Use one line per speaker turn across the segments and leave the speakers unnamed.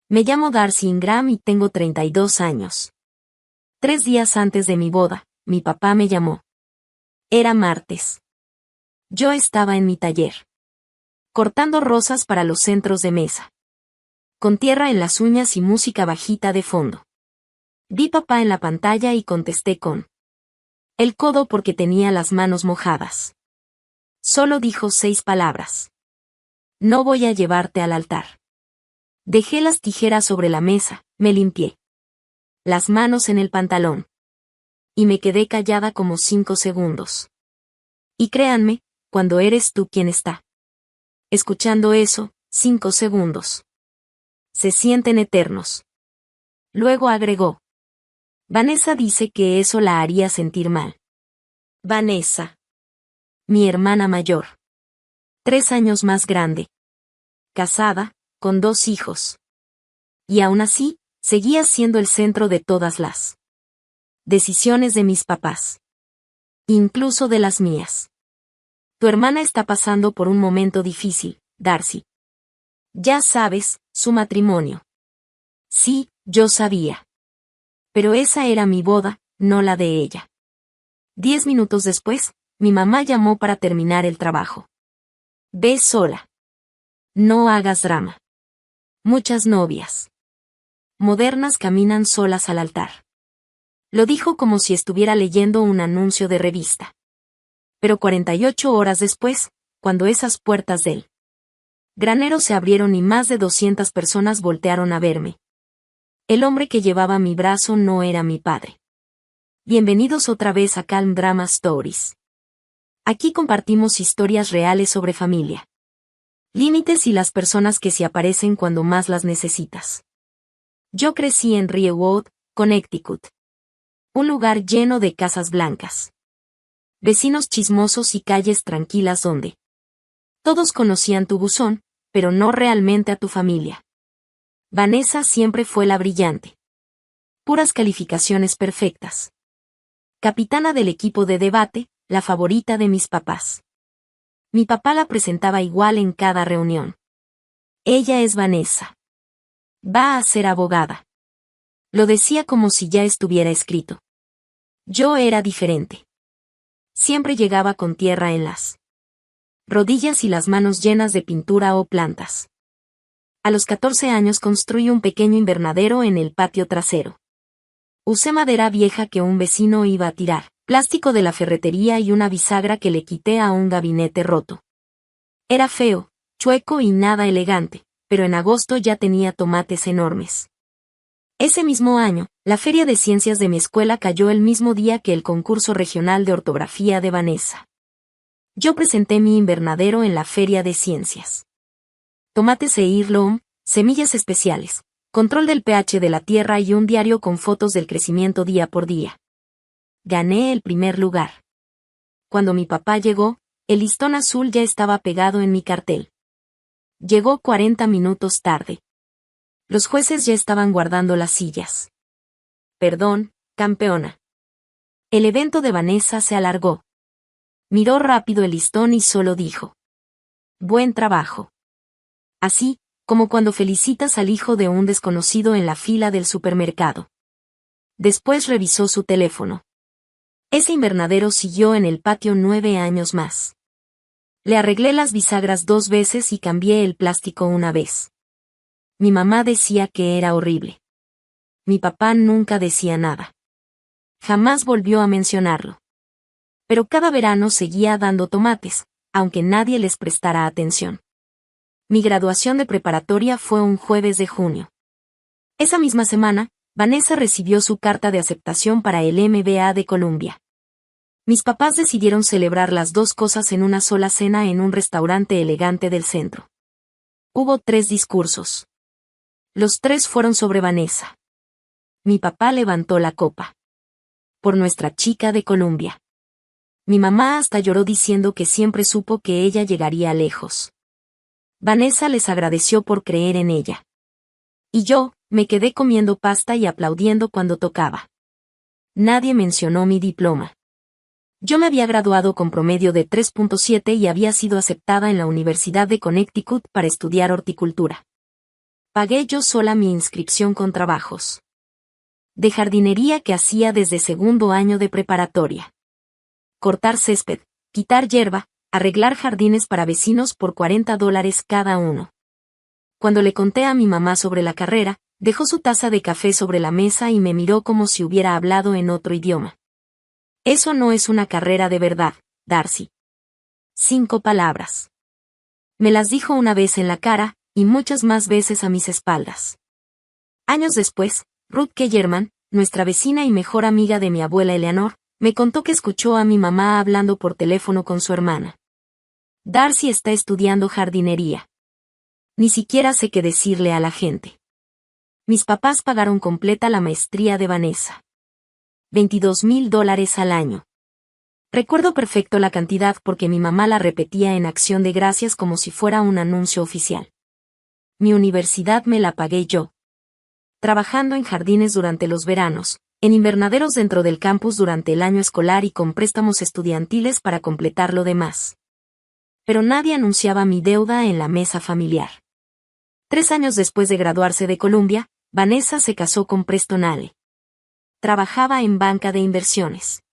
Me llamo Darcy Ingram y tengo 32 años. 3 días antes de mi boda, mi papá me llamó. Era martes. Yo estaba en mi taller, cortando rosas para los centros de mesa, con tierra en las uñas y música bajita de fondo. Vi papá en la pantalla y contesté con el codo porque tenía las manos mojadas. Solo dijo 6 palabras. No voy a llevarte al altar. Dejé las tijeras sobre la mesa, me limpié las manos en el pantalón y me quedé callada como 5 segundos. Y créanme, cuando eres tú quien está escuchando eso, 5 segundos se sienten eternos. Luego agregó: Vanessa dice que eso la haría sentir mal. Vanessa, mi hermana mayor, 3 años más grande, casada, con 2 hijos. Y aún así, seguía siendo el centro de todas las decisiones de mis papás. Incluso de las mías. Tu hermana está pasando por un momento difícil, Darcy. Ya sabes, su matrimonio. Sí, yo sabía. Pero esa era mi boda, no la de ella. 10 minutos después, mi mamá llamó para terminar el trabajo. Ve sola. No hagas drama. Muchas novias modernas caminan solas al altar. Lo dijo como si estuviera leyendo un anuncio de revista. Pero 48 horas después, cuando esas puertas del granero se abrieron y más de 200 personas voltearon a verme, el hombre que llevaba mi brazo no era mi padre. Bienvenidos otra vez a Calm Drama Stories. Aquí compartimos historias reales sobre familia, límites y las personas que se aparecen cuando más las necesitas. Yo crecí en Ryewood, Connecticut. Un lugar lleno de casas blancas, vecinos chismosos y calles tranquilas donde todos conocían tu buzón, pero no realmente a tu familia. Vanessa siempre fue la brillante. Puras calificaciones perfectas. Capitana del equipo de debate, la favorita de mis papás. Mi papá la presentaba igual en cada reunión. Ella es Vanessa. Va a ser abogada. Lo decía como si ya estuviera escrito. Yo era diferente. Siempre llegaba con tierra en las rodillas y las manos llenas de pintura o plantas. A los 14 años construí un pequeño invernadero en el patio trasero. Usé madera vieja que un vecino iba a tirar, plástico de la ferretería y una bisagra que le quité a un gabinete roto. Era feo, chueco y nada elegante, pero en agosto ya tenía tomates enormes. Ese mismo año, la feria de ciencias de mi escuela cayó el mismo día que el concurso regional de ortografía de Vanessa. Yo presenté mi invernadero en la feria de ciencias. Tomates e heirloom, semillas especiales, control del pH de la tierra y un diario con fotos del crecimiento día por día. Gané el primer lugar. Cuando mi papá llegó, el listón azul ya estaba pegado en mi cartel. Llegó 40 minutos tarde. Los jueces ya estaban guardando las sillas. Perdón, campeona. El evento de Vanessa se alargó. Miró rápido el listón y solo dijo: Buen trabajo. Así, como cuando felicitas al hijo de un desconocido en la fila del supermercado. Después revisó su teléfono. Ese invernadero siguió en el patio 9 años más. Le arreglé las bisagras 2 veces y cambié el plástico una vez. Mi mamá decía que era horrible. Mi papá nunca decía nada. Jamás volvió a mencionarlo. Pero cada verano seguía dando tomates, aunque nadie les prestara atención. Mi graduación de preparatoria fue un jueves de junio. Esa misma semana, Vanessa recibió su carta de aceptación para el MBA de Columbia. Mis papás decidieron celebrar las 2 cosas en una sola cena en un restaurante elegante del centro. Hubo 3 discursos. Los 3 fueron sobre Vanessa. Mi papá levantó la copa. Por nuestra chica de Columbia. Mi mamá hasta lloró diciendo que siempre supo que ella llegaría lejos. Vanessa les agradeció por creer en ella. Y yo, me quedé comiendo pasta y aplaudiendo cuando tocaba. Nadie mencionó mi diploma. Yo me había graduado con promedio de 3.7 y había sido aceptada en la Universidad de Connecticut para estudiar horticultura. Pagué yo sola mi inscripción con trabajos de jardinería que hacía desde segundo año de preparatoria. Cortar césped, quitar hierba, arreglar jardines para vecinos por $40 cada uno. Cuando le conté a mi mamá sobre la carrera, dejó su taza de café sobre la mesa y me miró como si hubiera hablado en otro idioma. Eso no es una carrera de verdad, Darcy. 5 palabras. Me las dijo una vez en la cara, y muchas más veces a mis espaldas. Años después, Ruth Kellerman, nuestra vecina y mejor amiga de mi abuela Eleanor, me contó que escuchó a mi mamá hablando por teléfono con su hermana. Darcy está estudiando jardinería. Ni siquiera sé qué decirle a la gente. Mis papás pagaron completa la maestría de Vanessa. $22,000 al año. Recuerdo perfecto la cantidad porque mi mamá la repetía en Acción de Gracias como si fuera un anuncio oficial. Mi universidad me la pagué yo. Trabajando en jardines durante los veranos, en invernaderos dentro del campus durante el año escolar y con préstamos estudiantiles para completar lo demás. Pero nadie anunciaba mi deuda en la mesa familiar. 3 años después de graduarse de Columbia, Vanessa se casó con Preston Ale. Trabajaba en banca de inversiones.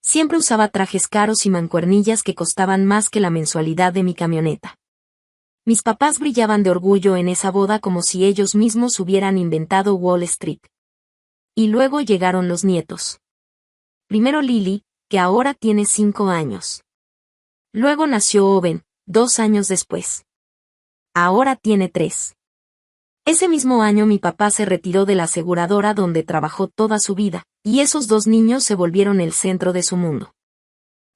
Siempre usaba trajes caros y mancuernillas que costaban más que la mensualidad de mi camioneta. Mis papás brillaban de orgullo en esa boda como si ellos mismos hubieran inventado Wall Street. Y luego llegaron los nietos. Primero Lily, que ahora tiene 5 años. Luego nació Owen, 2 años después. Ahora tiene 3. Ese mismo año mi papá se retiró de la aseguradora donde trabajó toda su vida, y esos 2 niños se volvieron el centro de su mundo.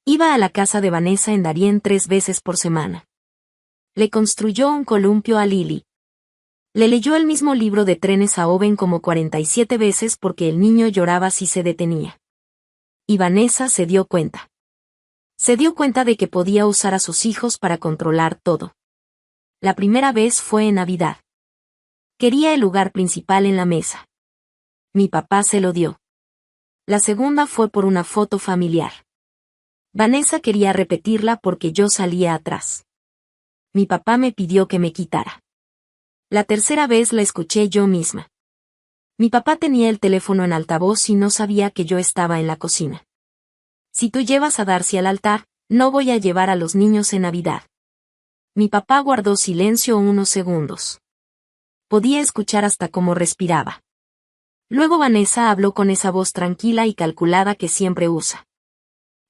Iba a la casa de Vanessa en Darien 3 veces por semana. Le construyó un columpio a Lily. Le leyó el mismo libro de trenes a Owen como 47 veces porque el niño lloraba si se detenía. Y Vanessa se dio cuenta. Se dio cuenta de que podía usar a sus hijos para controlar todo. La primera vez fue en Navidad. Quería el lugar principal en la mesa. Mi papá se lo dio. La segunda fue por una foto familiar. Vanessa quería repetirla porque yo salía atrás. Mi papá me pidió que me quitara. La tercera vez la escuché yo misma. Mi papá tenía el teléfono en altavoz y no sabía que yo estaba en la cocina. Si tú llevas a Darcy al altar, no voy a llevar a los niños en Navidad. Mi papá guardó silencio unos segundos. Podía escuchar hasta cómo respiraba. Luego Vanessa habló con esa voz tranquila y calculada que siempre usa.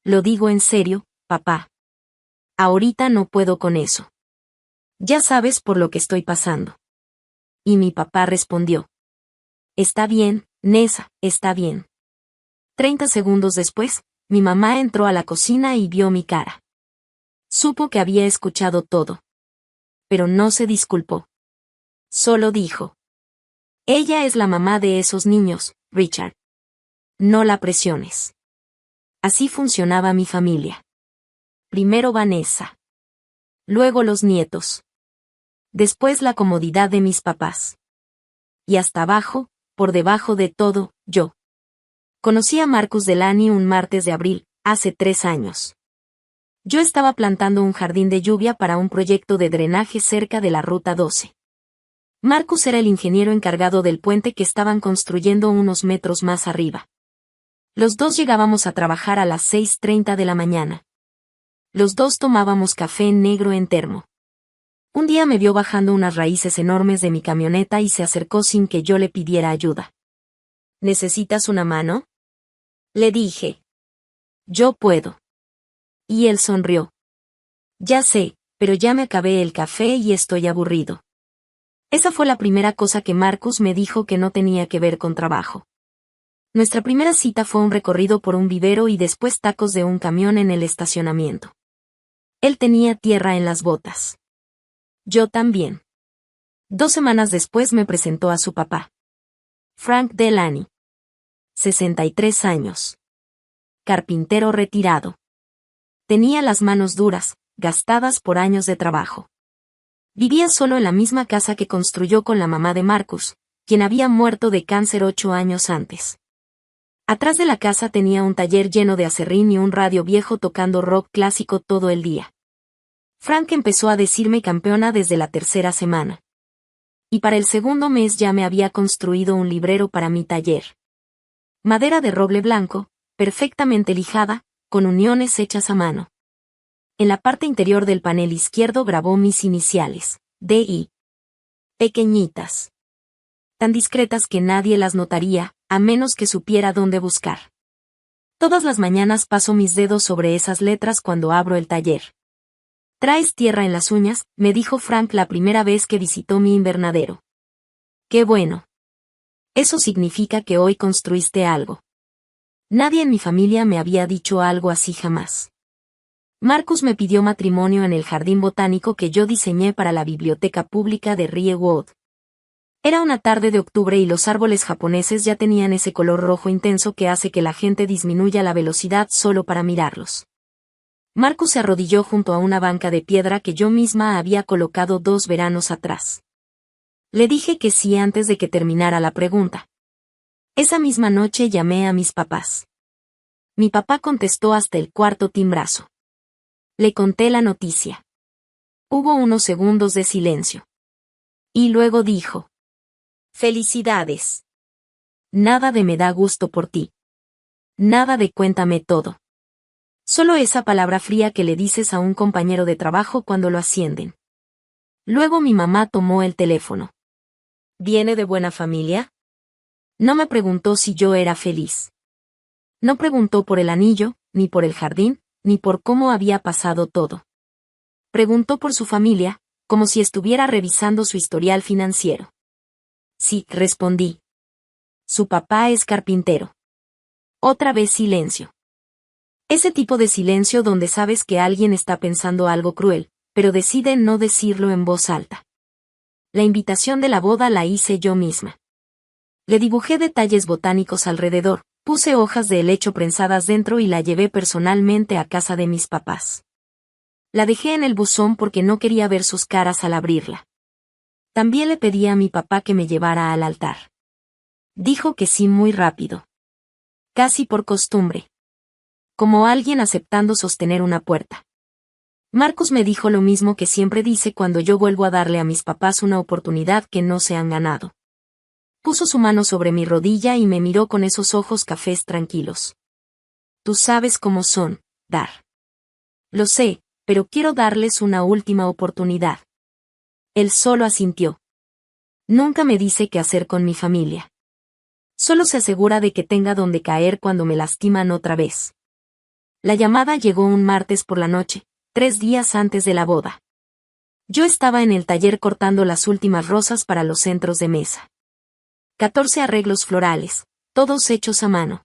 Lo digo en serio, papá. Ahorita no puedo con eso. Ya sabes por lo que estoy pasando. Y mi papá respondió. Está bien, Nessa, está bien. 30 segundos después, mi mamá entró a la cocina y vio mi cara. Supo que había escuchado todo. Pero no se disculpó. Solo dijo. Ella es la mamá de esos niños, Richard. No la presiones. Así funcionaba mi familia. Primero Vanessa. Luego los nietos. Después la comodidad de mis papás. Y hasta abajo, por debajo de todo, yo. Conocí a Marcus Delany un martes de abril, hace 3 años. Yo estaba plantando un jardín de lluvia para un proyecto de drenaje cerca de la Ruta 12. Marcus era el ingeniero encargado del puente que estaban construyendo unos metros más arriba. Los dos llegábamos a trabajar a las 6:30 de la mañana. Los dos tomábamos café negro en termo. Un día me vio bajando unas raíces enormes de mi camioneta y se acercó sin que yo le pidiera ayuda. ¿Necesitas una mano? Le dije. Yo puedo. Y él sonrió. Ya sé, pero ya me acabé el café y estoy aburrido. Esa fue la primera cosa que Marcus me dijo que no tenía que ver con trabajo. Nuestra primera cita fue un recorrido por un vivero y después tacos de un camión en el estacionamiento. Él tenía tierra en las botas. Yo también. 2 semanas después me presentó a su papá. Frank Delany. 63 años. Carpintero retirado. Tenía las manos duras, gastadas por años de trabajo. Vivía solo en la misma casa que construyó con la mamá de Marcus, quien había muerto de cáncer 8 años antes. Atrás de la casa tenía un taller lleno de aserrín y un radio viejo tocando rock clásico todo el día. Frank empezó a decirme campeona desde la 3ª semana. Y para el segundo mes ya me había construido un librero para mi taller. Madera de roble blanco, perfectamente lijada, con uniones hechas a mano. En la parte interior del panel izquierdo grabó mis iniciales, D.I. Pequeñitas. Tan discretas que nadie las notaría, a menos que supiera dónde buscar. Todas las mañanas paso mis dedos sobre esas letras cuando abro el taller. «¿Traes tierra en las uñas?», me dijo Frank la primera vez que visitó mi invernadero. «Qué bueno. Eso significa que hoy construiste algo». Nadie en mi familia me había dicho algo así jamás. Marcus me pidió matrimonio en el jardín botánico que yo diseñé para la biblioteca pública de Riewood. Era una tarde de octubre y los árboles japoneses ya tenían ese color rojo intenso que hace que la gente disminuya la velocidad solo para mirarlos. Marcus se arrodilló junto a una banca de piedra que yo misma había colocado 2 veranos atrás. Le dije que sí antes de que terminara la pregunta. Esa misma noche llamé a mis papás. Mi papá contestó hasta el 4.º timbrazo. Le conté la noticia. Hubo unos segundos de silencio. Y luego dijo: «Felicidades. Nada de me da gusto por ti. Nada de cuéntame todo. Solo esa palabra fría que le dices a un compañero de trabajo cuando lo ascienden». Luego mi mamá tomó el teléfono. «¿Viene de buena familia?». No me preguntó si yo era feliz. No preguntó por el anillo, ni por el jardín, ni por cómo había pasado todo. Preguntó por su familia, como si estuviera revisando su historial financiero. «Sí», respondí. «Su papá es carpintero». Otra vez silencio. Ese tipo de silencio donde sabes que alguien está pensando algo cruel, pero decide no decirlo en voz alta. La invitación de la boda la hice yo misma. Le dibujé detalles botánicos alrededor, puse hojas de helecho prensadas dentro y la llevé personalmente a casa de mis papás. La dejé en el buzón porque no quería ver sus caras al abrirla. También le pedí a mi papá que me llevara al altar. Dijo que sí muy rápido. Casi por costumbre. Como alguien aceptando sostener una puerta. Marcus me dijo lo mismo que siempre dice cuando yo vuelvo a darle a mis papás una oportunidad que no se han ganado. Puso su mano sobre mi rodilla y me miró con esos ojos cafés tranquilos. «Tú sabes cómo son, Dar». «Lo sé, pero quiero darles una última oportunidad». Él solo asintió. Nunca me dice qué hacer con mi familia. Solo se asegura de que tenga donde caer cuando me lastiman otra vez. La llamada llegó un martes por la noche, 3 días antes de la boda. Yo estaba en el taller cortando las últimas rosas para los centros de mesa. 14 arreglos florales, todos hechos a mano.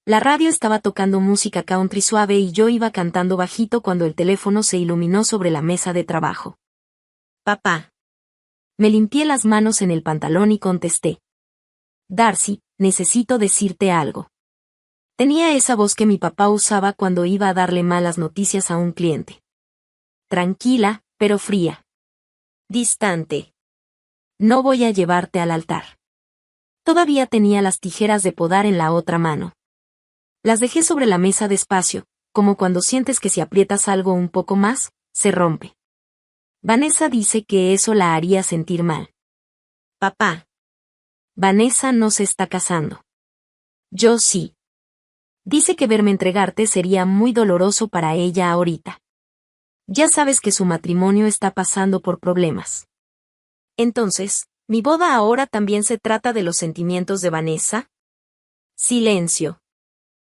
La radio estaba tocando música country suave y yo iba cantando bajito cuando el teléfono se iluminó sobre la mesa de trabajo. «Papá». Me limpié las manos en el pantalón y contesté. «Darcy, necesito decirte algo». Tenía esa voz que mi papá usaba cuando iba a darle malas noticias a un cliente. Tranquila, pero fría. Distante. «No voy a llevarte al altar». Todavía tenía las tijeras de podar en la otra mano. Las dejé sobre la mesa despacio, como cuando sientes que si aprietas algo un poco más, se rompe. Vanessa dice que eso la haría sentir mal. «Papá». «Vanessa no se está casando». «Yo sí». «Dice que verme entregarte sería muy doloroso para ella ahorita. Ya sabes que su matrimonio está pasando por problemas». «Entonces, ¿mi boda ahora también se trata de los sentimientos de Vanessa?». Silencio.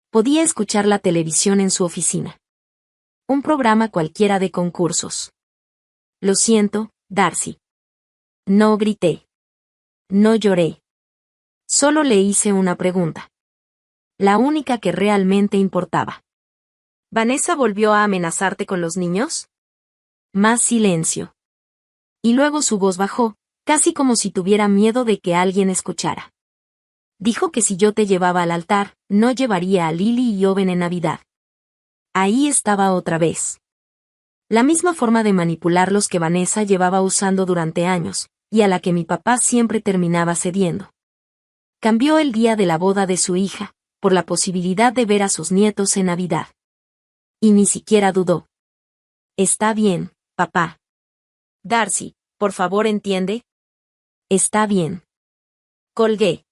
Podía escuchar la televisión en su oficina. Un programa cualquiera de concursos. «Lo siento, Darcy». No grité. No lloré. Solo le hice una pregunta. La única que realmente importaba. «¿Vanessa volvió a amenazarte con los niños?». Más silencio. Y luego su voz bajó, casi como si tuviera miedo de que alguien escuchara. «Dijo que si yo te llevaba al altar, no llevaría a Lily y Owen en Navidad». Ahí estaba otra vez. La misma forma de manipularlos que Vanessa llevaba usando durante años, y a la que mi papá siempre terminaba cediendo. Cambió el día de la boda de su hija, por la posibilidad de ver a sus nietos en Navidad. Y ni siquiera dudó. «Está bien, papá». «Darcy, por favor entiende». Está bien. Colgué.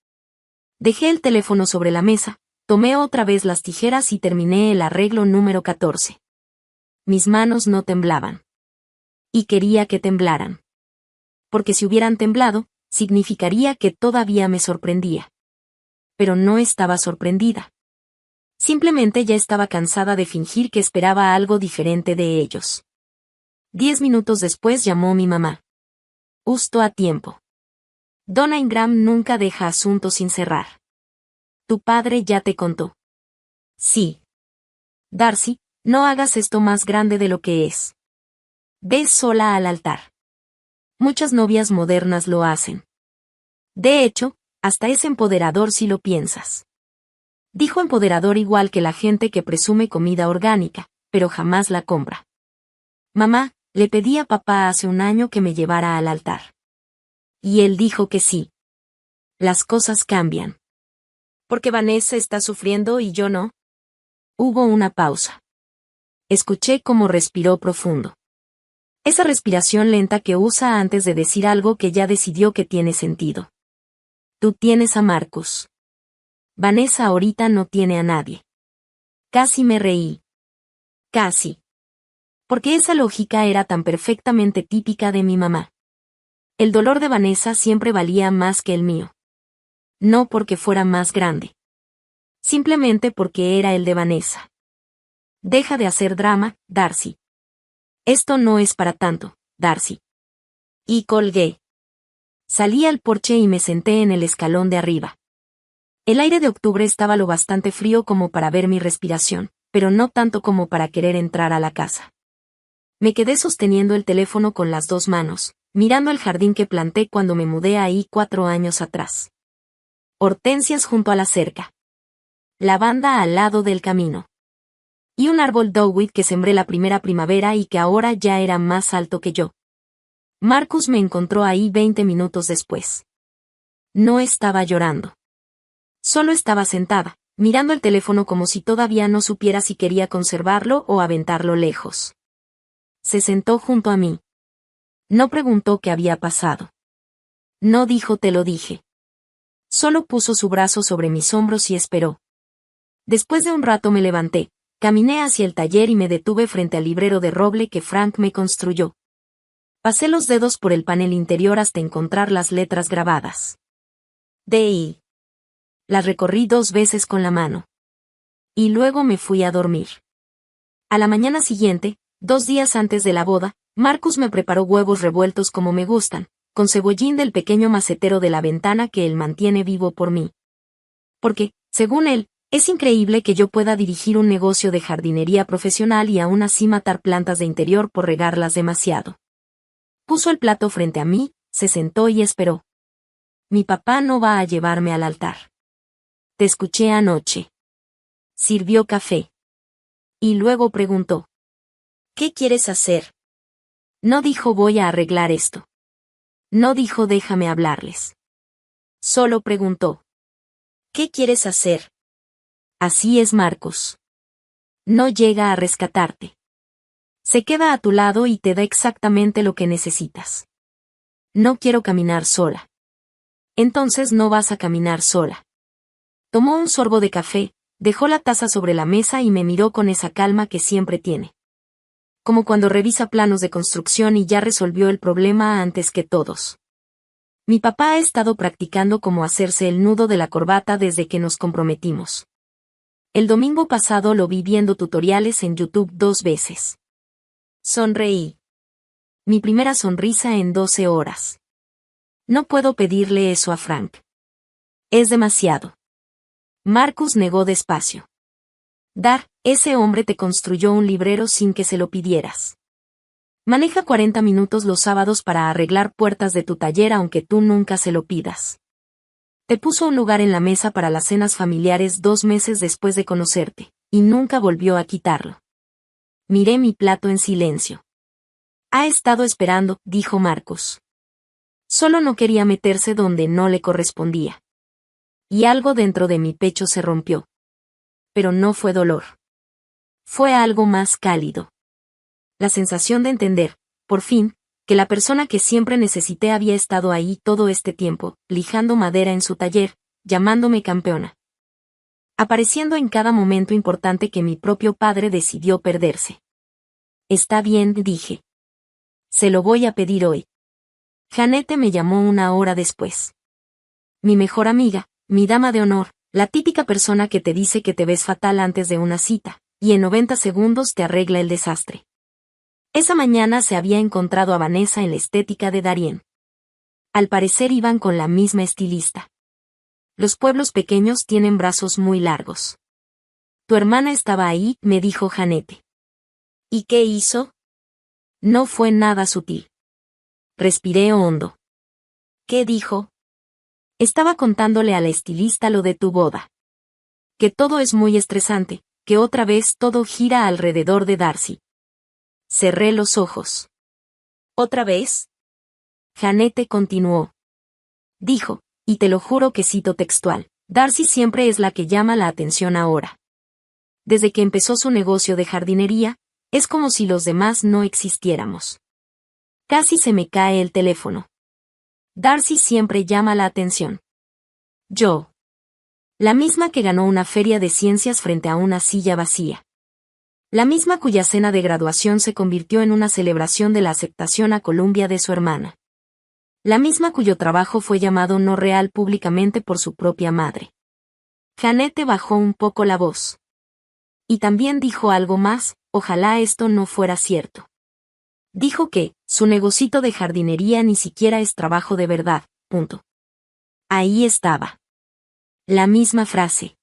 Dejé el teléfono sobre la mesa, tomé otra vez las tijeras y terminé el arreglo número 14. Mis manos no temblaban. Y quería que temblaran. Porque si hubieran temblado, significaría que todavía me sorprendía. Pero no estaba sorprendida. Simplemente ya estaba cansada de fingir que esperaba algo diferente de ellos. 10 minutos después llamó mi mamá. Justo a tiempo. Donna Ingram nunca deja asuntos sin cerrar. Tu padre ya te contó. Sí. Darcy, no hagas esto más grande de lo que es. Ve sola al altar. Muchas novias modernas lo hacen. De hecho, hasta es empoderador si lo piensas. Dijo empoderador igual que la gente que presume comida orgánica, pero jamás la compra. Mamá, le pedí a papá hace un año que me llevara al altar. Y él dijo que sí. Las cosas cambian. ¿Porque Vanessa está sufriendo y yo no? Hubo una pausa. Escuché cómo respiró profundo. Esa respiración lenta que usa antes de decir algo que ya decidió que tiene sentido. Tú tienes a Marcus. Vanessa ahorita no tiene a nadie. Casi me reí. Casi. Porque esa lógica era tan perfectamente típica de mi mamá. El dolor de Vanessa siempre valía más que el mío. No porque fuera más grande. Simplemente porque era el de Vanessa. Deja de hacer drama, Darcy. Esto no es para tanto, Darcy. Y colgué. Salí al porche y me senté en el escalón de arriba. El aire de octubre estaba lo bastante frío como para ver mi respiración, pero no tanto como para querer entrar a la casa. Me quedé sosteniendo el teléfono con las dos manos, mirando el jardín que planté cuando me mudé ahí 4 años atrás. Hortensias junto a la cerca. Lavanda al lado del camino. Y un árbol dogwood que sembré la primera primavera y que ahora ya era más alto que yo. Marcus me encontró ahí 20 minutos después. No estaba llorando. Solo estaba sentada, mirando el teléfono como si todavía no supiera si quería conservarlo o aventarlo lejos. Se sentó junto a mí. No preguntó qué había pasado. No dijo te lo dije. Solo puso su brazo sobre mis hombros y esperó. Después de un rato me levanté, caminé hacia el taller y me detuve frente al librero de roble que Frank me construyó. Pasé los dedos por el panel interior hasta encontrar las letras grabadas. D.I. Las recorrí 2 veces con la mano. Y luego me fui a dormir. A la mañana siguiente, 2 días antes de la boda, Marcus me preparó huevos revueltos como me gustan, con cebollín del pequeño macetero de la ventana que él mantiene vivo por mí. Porque, según él, es increíble que yo pueda dirigir un negocio de jardinería profesional y aún así matar plantas de interior por regarlas demasiado. Puso el plato frente a mí, se sentó y esperó. Mi papá no va a llevarme al altar. Te escuché anoche. Sirvió café. Y luego preguntó. ¿Qué quieres hacer? No dijo voy a arreglar esto. No dijo déjame hablarles. Solo preguntó. ¿Qué quieres hacer? Así es Marcos. No llega a rescatarte. Se queda a tu lado y te da exactamente lo que necesitas. No quiero caminar sola. Entonces no vas a caminar sola. Tomó un sorbo de café, dejó la taza sobre la mesa y me miró con esa calma que siempre tiene. Como cuando revisa planos de construcción y ya resolvió el problema antes que todos. Mi papá ha estado practicando cómo hacerse el nudo de la corbata desde que nos comprometimos. El domingo pasado lo vi viendo tutoriales en YouTube 2 veces. Sonreí. Mi primera sonrisa en 12 horas. No puedo pedirle eso a Frank. Es demasiado. Marcus negó despacio. Ese hombre te construyó un librero sin que se lo pidieras. Maneja 40 minutos los sábados para arreglar puertas de tu taller aunque tú nunca se lo pidas. Te puso un lugar en la mesa para las cenas familiares 2 meses después de conocerte, y nunca volvió a quitarlo. Miré mi plato en silencio. Ha estado esperando, dijo Marcos. Solo no quería meterse donde no le correspondía. Y algo dentro de mi pecho se rompió. Pero no fue dolor. Fue algo más cálido. La sensación de entender, por fin, que la persona que siempre necesité había estado ahí todo este tiempo, lijando madera en su taller, llamándome campeona. Apareciendo en cada momento importante que mi propio padre decidió perderse. Está bien, dije. Se lo voy a pedir hoy. Janete me llamó una hora después. Mi mejor amiga, mi dama de honor, la típica persona que te dice que te ves fatal antes de una cita, y en 90 segundos te arregla el desastre. Esa mañana se había encontrado a Vanessa en la estética de Darien. Al parecer iban con la misma estilista. Los pueblos pequeños tienen brazos muy largos. Tu hermana estaba ahí, me dijo Janete. ¿Y qué hizo? No fue nada sutil. Respiré hondo. ¿Qué dijo? Estaba contándole a la estilista lo de tu boda. Que todo es muy estresante, que otra vez todo gira alrededor de Darcy. Cerré los ojos. ¿Otra vez? Janete continuó. Dijo, y te lo juro que cito textual, Darcy siempre es la que llama la atención ahora. Desde que empezó su negocio de jardinería, es como si los demás no existiéramos. Casi se me cae el teléfono. Darcy siempre llama la atención. Yo. La misma que ganó una feria de ciencias frente a una silla vacía. La misma cuya cena de graduación se convirtió en una celebración de la aceptación a Columbia de su hermana. La misma cuyo trabajo fue llamado no real públicamente por su propia madre. Janete bajó un poco la voz. Y también dijo algo más, ojalá esto no fuera cierto. Dijo que, su negocito de jardinería ni siquiera es trabajo de verdad, punto. Ahí estaba. La misma frase.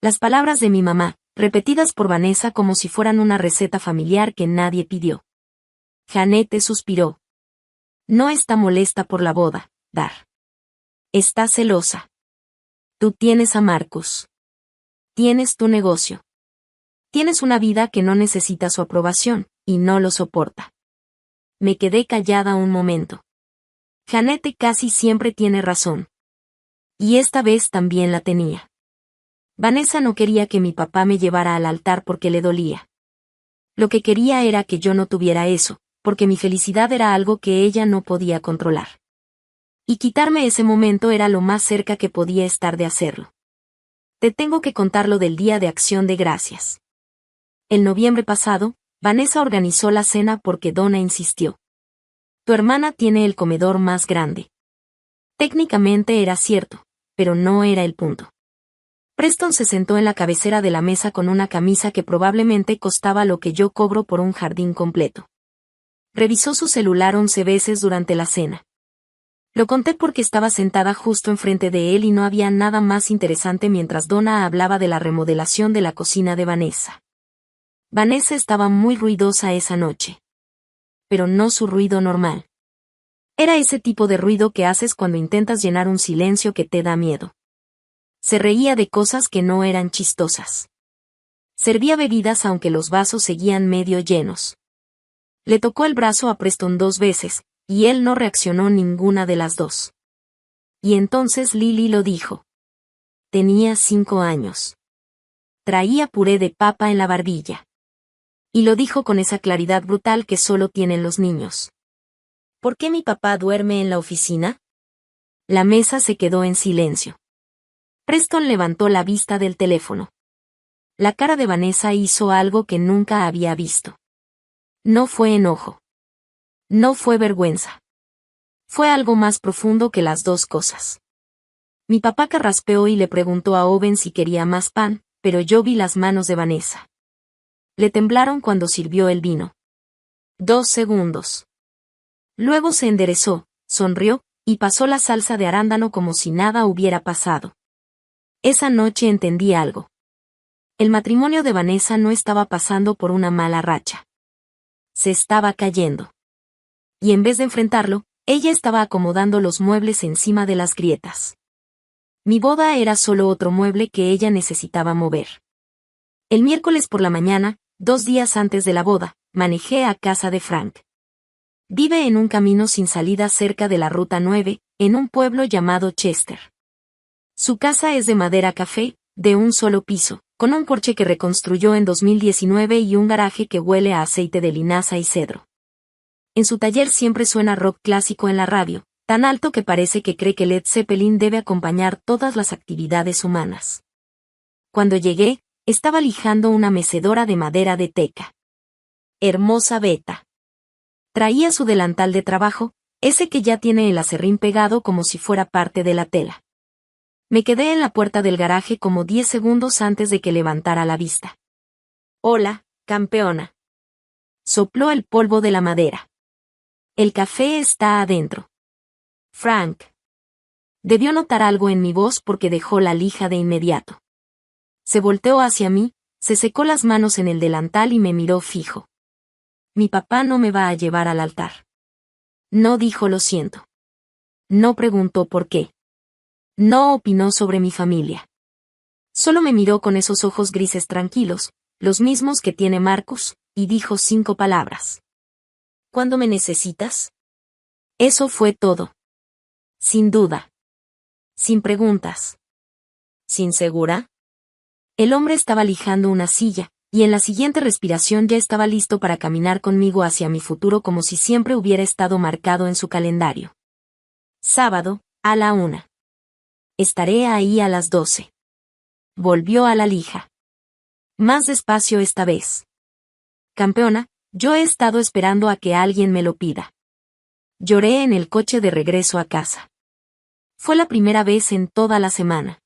Las palabras de mi mamá, repetidas por Vanessa como si fueran una receta familiar que nadie pidió. Janete suspiró. No está molesta por la boda, Dar. Está celosa. Tú tienes a Marcus. Tienes tu negocio. Tienes una vida que no necesita su aprobación, y no lo soporta. Me quedé callada un momento. Janete casi siempre tiene razón. Y esta vez también la tenía. Vanessa no quería que mi papá me llevara al altar porque le dolía. Lo que quería era que yo no tuviera eso, porque mi felicidad era algo que ella no podía controlar. Y quitarme ese momento era lo más cerca que podía estar de hacerlo. Te tengo que contar lo del Día de Acción de Gracias. El noviembre pasado, Vanessa organizó la cena porque Donna insistió. Tu hermana tiene el comedor más grande. Técnicamente era cierto, pero no era el punto. Preston se sentó en la cabecera de la mesa con una camisa que probablemente costaba lo que yo cobro por un jardín completo. Revisó su celular 11 veces durante la cena. Lo conté porque estaba sentada justo enfrente de él y no había nada más interesante mientras Donna hablaba de la remodelación de la cocina de Vanessa. Vanessa estaba muy ruidosa esa noche. Pero no su ruido normal. Era ese tipo de ruido que haces cuando intentas llenar un silencio que te da miedo. Se reía de cosas que no eran chistosas. Servía bebidas aunque los vasos seguían medio llenos. Le tocó el brazo a Preston 2 veces, y él no reaccionó ninguna de las dos. Y entonces Lily lo dijo. Tenía 5 años. Traía puré de papa en la barbilla. Y lo dijo con esa claridad brutal que solo tienen los niños. ¿Por qué mi papá duerme en la oficina? La mesa se quedó en silencio. Preston levantó la vista del teléfono. La cara de Vanessa hizo algo que nunca había visto. No fue enojo. No fue vergüenza. Fue algo más profundo que las dos cosas. Mi papá carraspeó y le preguntó a Owen si quería más pan, pero yo vi las manos de Vanessa. Le temblaron cuando sirvió el vino. 2 segundos. Luego se enderezó, sonrió, y pasó la salsa de arándano como si nada hubiera pasado. Esa noche entendí algo. El matrimonio de Vanessa no estaba pasando por una mala racha. Se estaba cayendo. Y en vez de enfrentarlo, ella estaba acomodando los muebles encima de las grietas. Mi boda era solo otro mueble que ella necesitaba mover. El miércoles por la mañana, 2 días antes de la boda, manejé a casa de Frank. Vive en un camino sin salida cerca de la Ruta 9, en un pueblo llamado Chester. Su casa es de madera café, de un solo piso, con un porche que reconstruyó en 2019 y un garaje que huele a aceite de linaza y cedro. En su taller siempre suena rock clásico en la radio, tan alto que parece que cree que Led Zeppelin debe acompañar todas las actividades humanas. Cuando llegué, estaba lijando una mecedora de madera de teca. Hermosa Beta. Traía su delantal de trabajo, ese que ya tiene el aserrín pegado como si fuera parte de la tela. Me quedé en la puerta del garaje como 10 segundos antes de que levantara la vista. Hola, campeona. Sopló el polvo de la madera. El café está adentro. Frank. Debió notar algo en mi voz porque dejó la lija de inmediato. Se volteó hacia mí, se secó las manos en el delantal y me miró fijo. Mi papá no me va a llevar al altar. No dijo lo siento. No preguntó por qué. No opinó sobre mi familia. Solo me miró con esos ojos grises tranquilos, los mismos que tiene Marcus, y dijo 5 palabras. ¿Cuándo me necesitas? Eso fue todo. Sin duda. Sin preguntas. ¿Sin segura? El hombre estaba lijando una silla, y en la siguiente respiración ya estaba listo para caminar conmigo hacia mi futuro como si siempre hubiera estado marcado en su calendario. Sábado, a la 1. Estaré ahí a las 12. Volvió a la lija. Más despacio esta vez. Campeona, yo he estado esperando a que alguien me lo pida. Lloré en el coche de regreso a casa. Fue la primera vez en toda la semana.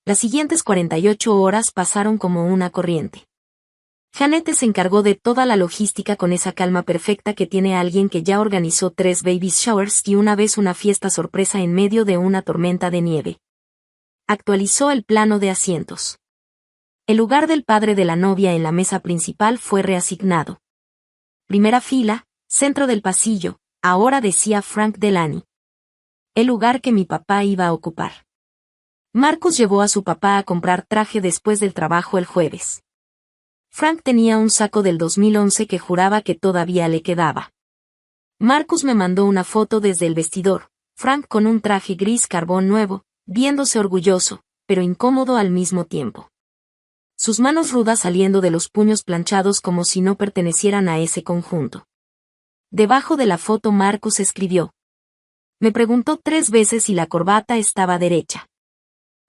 Las siguientes 48 horas pasaron como una corriente. Janette se encargó de toda la logística con esa calma perfecta que tiene alguien que ya organizó 3 baby showers y una vez una fiesta sorpresa en medio de una tormenta de nieve. Actualizó el plano de asientos. El lugar del padre de la novia en la mesa principal fue reasignado. Primera fila, centro del pasillo, ahora decía Frank Delany. El lugar que mi papá iba a ocupar. Marcus llevó a su papá a comprar traje después del trabajo el jueves. Frank tenía un saco del 2011 que juraba que todavía le quedaba. Marcus me mandó una foto desde el vestidor, Frank con un traje gris carbón nuevo, viéndose orgulloso, pero incómodo al mismo tiempo. Sus manos rudas saliendo de los puños planchados como si no pertenecieran a ese conjunto. Debajo de la foto Marcus escribió. Me preguntó 3 veces si la corbata estaba derecha.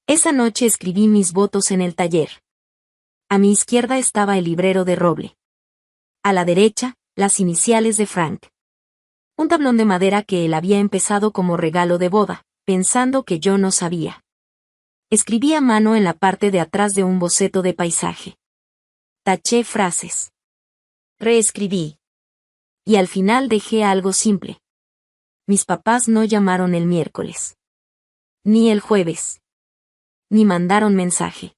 Esa noche escribí mis votos en el taller. A mi izquierda estaba el librero de roble. A la derecha, las iniciales de Frank. Un tablón de madera que él había empezado como regalo de boda, pensando que yo no sabía. Escribí a mano en la parte de atrás de un boceto de paisaje. Taché frases. Reescribí. Y al final dejé algo simple. Mis papás no llamaron el miércoles. Ni el jueves. Ni mandaron mensaje.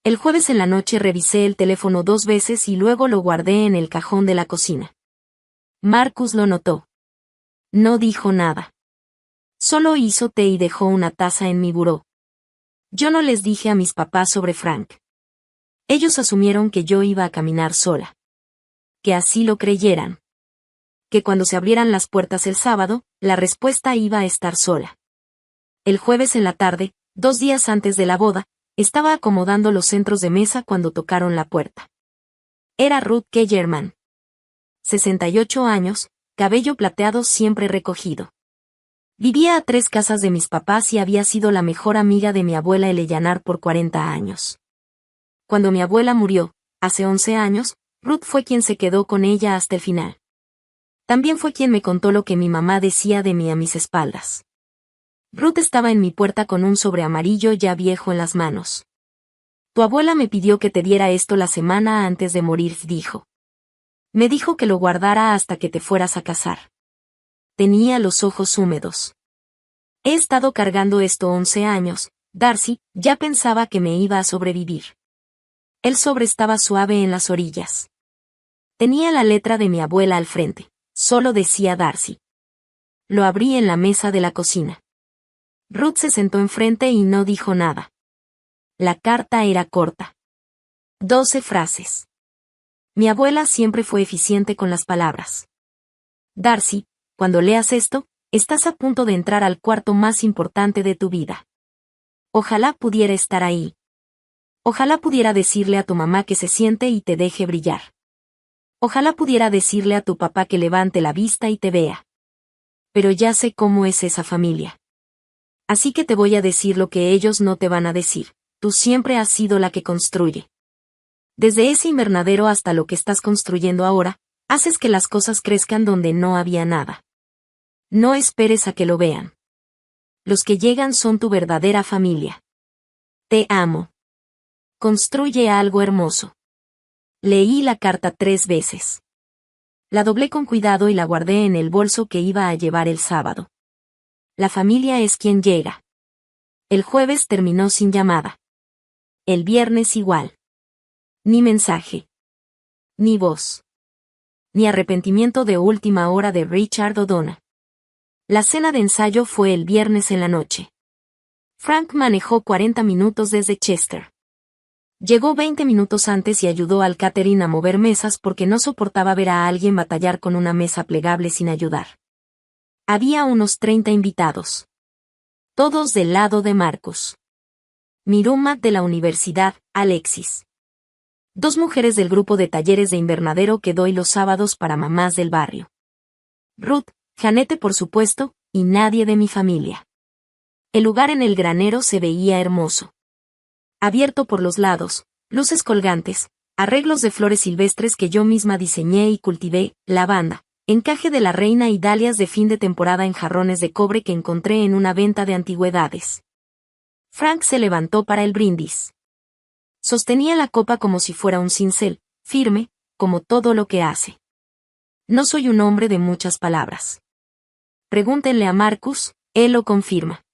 El jueves en la noche revisé el teléfono 2 veces y luego lo guardé en el cajón de la cocina. Marcus lo notó. No dijo nada. Solo hizo té y dejó una taza en mi buró. Yo no les dije a mis papás sobre Frank. Ellos asumieron que yo iba a caminar sola. Que así lo creyeran. Que cuando se abrieran las puertas el sábado, la respuesta iba a estar sola. El jueves en la tarde, 2 días antes de la boda, estaba acomodando los centros de mesa cuando tocaron la puerta. Era Ruth Kellerman. 68 años, cabello plateado siempre recogido. Vivía a 3 casas de mis papás y había sido la mejor amiga de mi abuela Eleanor por 40 años. Cuando mi abuela murió, hace 11 años, Ruth fue quien se quedó con ella hasta el final. También fue quien me contó lo que mi mamá decía de mí a mis espaldas. Ruth estaba en mi puerta con un sobre amarillo ya viejo en las manos. Tu abuela me pidió que te diera esto la semana antes de morir, dijo. Me dijo que lo guardara hasta que te fueras a casar. Tenía los ojos húmedos. He estado cargando esto 11 años, Darcy, ya pensaba que me iba a sobrevivir. El sobre estaba suave en las orillas. Tenía la letra de mi abuela al frente, solo decía Darcy. Lo abrí en la mesa de la cocina. Ruth se sentó enfrente y no dijo nada. La carta era corta. 12 frases. Mi abuela siempre fue eficiente con las palabras. Darcy, cuando leas esto, estás a punto de entrar al cuarto más importante de tu vida. Ojalá pudiera estar ahí. Ojalá pudiera decirle a tu mamá que se siente y te deje brillar. Ojalá pudiera decirle a tu papá que levante la vista y te vea. Pero ya sé cómo es esa familia. Así que te voy a decir lo que ellos no te van a decir. Tú siempre has sido la que construye. Desde ese invernadero hasta lo que estás construyendo ahora, haces que las cosas crezcan donde no había nada. No esperes a que lo vean. Los que llegan son tu verdadera familia. Te amo. Construye algo hermoso. Leí la carta 3 veces. La doblé con cuidado y la guardé en el bolso que iba a llevar el sábado. La familia es quien llega. El jueves terminó sin llamada. El viernes igual. Ni mensaje. Ni voz. Ni arrepentimiento de última hora de Richard O'Donnell. La cena de ensayo fue el viernes en la noche. Frank manejó 40 minutos desde Chester. Llegó 20 minutos antes y ayudó al catering a mover mesas porque no soportaba ver a alguien batallar con una mesa plegable sin ayudar. Había unos 30 invitados. Todos del lado de Marcus. Mi roommate de la universidad, Alexis. 2 mujeres del grupo de talleres de invernadero que doy los sábados para mamás del barrio. Ruth, Janete por supuesto, y nadie de mi familia. El lugar en el granero se veía hermoso. Abierto por los lados, luces colgantes, arreglos de flores silvestres que yo misma diseñé y cultivé, lavanda, encaje de la reina y dalias de fin de temporada en jarrones de cobre que encontré en una venta de antigüedades. Frank se levantó para el brindis. Sostenía la copa como si fuera un cincel, firme, como todo lo que hace. No soy un hombre de muchas palabras. Pregúntenle a Marcus, él lo confirma.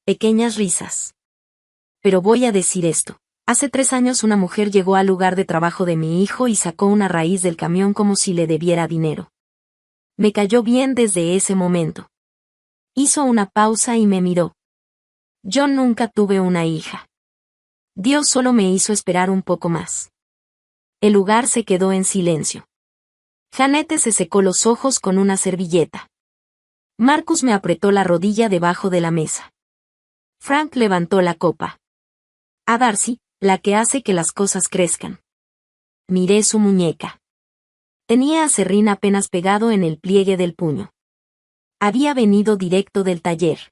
Pequeñas risas. Pero voy a decir esto. Hace 3 años una mujer llegó al lugar de trabajo de mi hijo y sacó una raíz del camión como si le debiera dinero. Me cayó bien desde ese momento. Hizo una pausa y me miró. Yo nunca tuve una hija. Dios solo me hizo esperar un poco más. El lugar se quedó en silencio. Janete se secó los ojos con una servilleta. Marcus me apretó la rodilla debajo de la mesa. Frank levantó la copa. A Darcy, la que hace que las cosas crezcan. Miré su muñeca. Tenía aserrín apenas pegado en el pliegue del puño. Había venido directo del taller.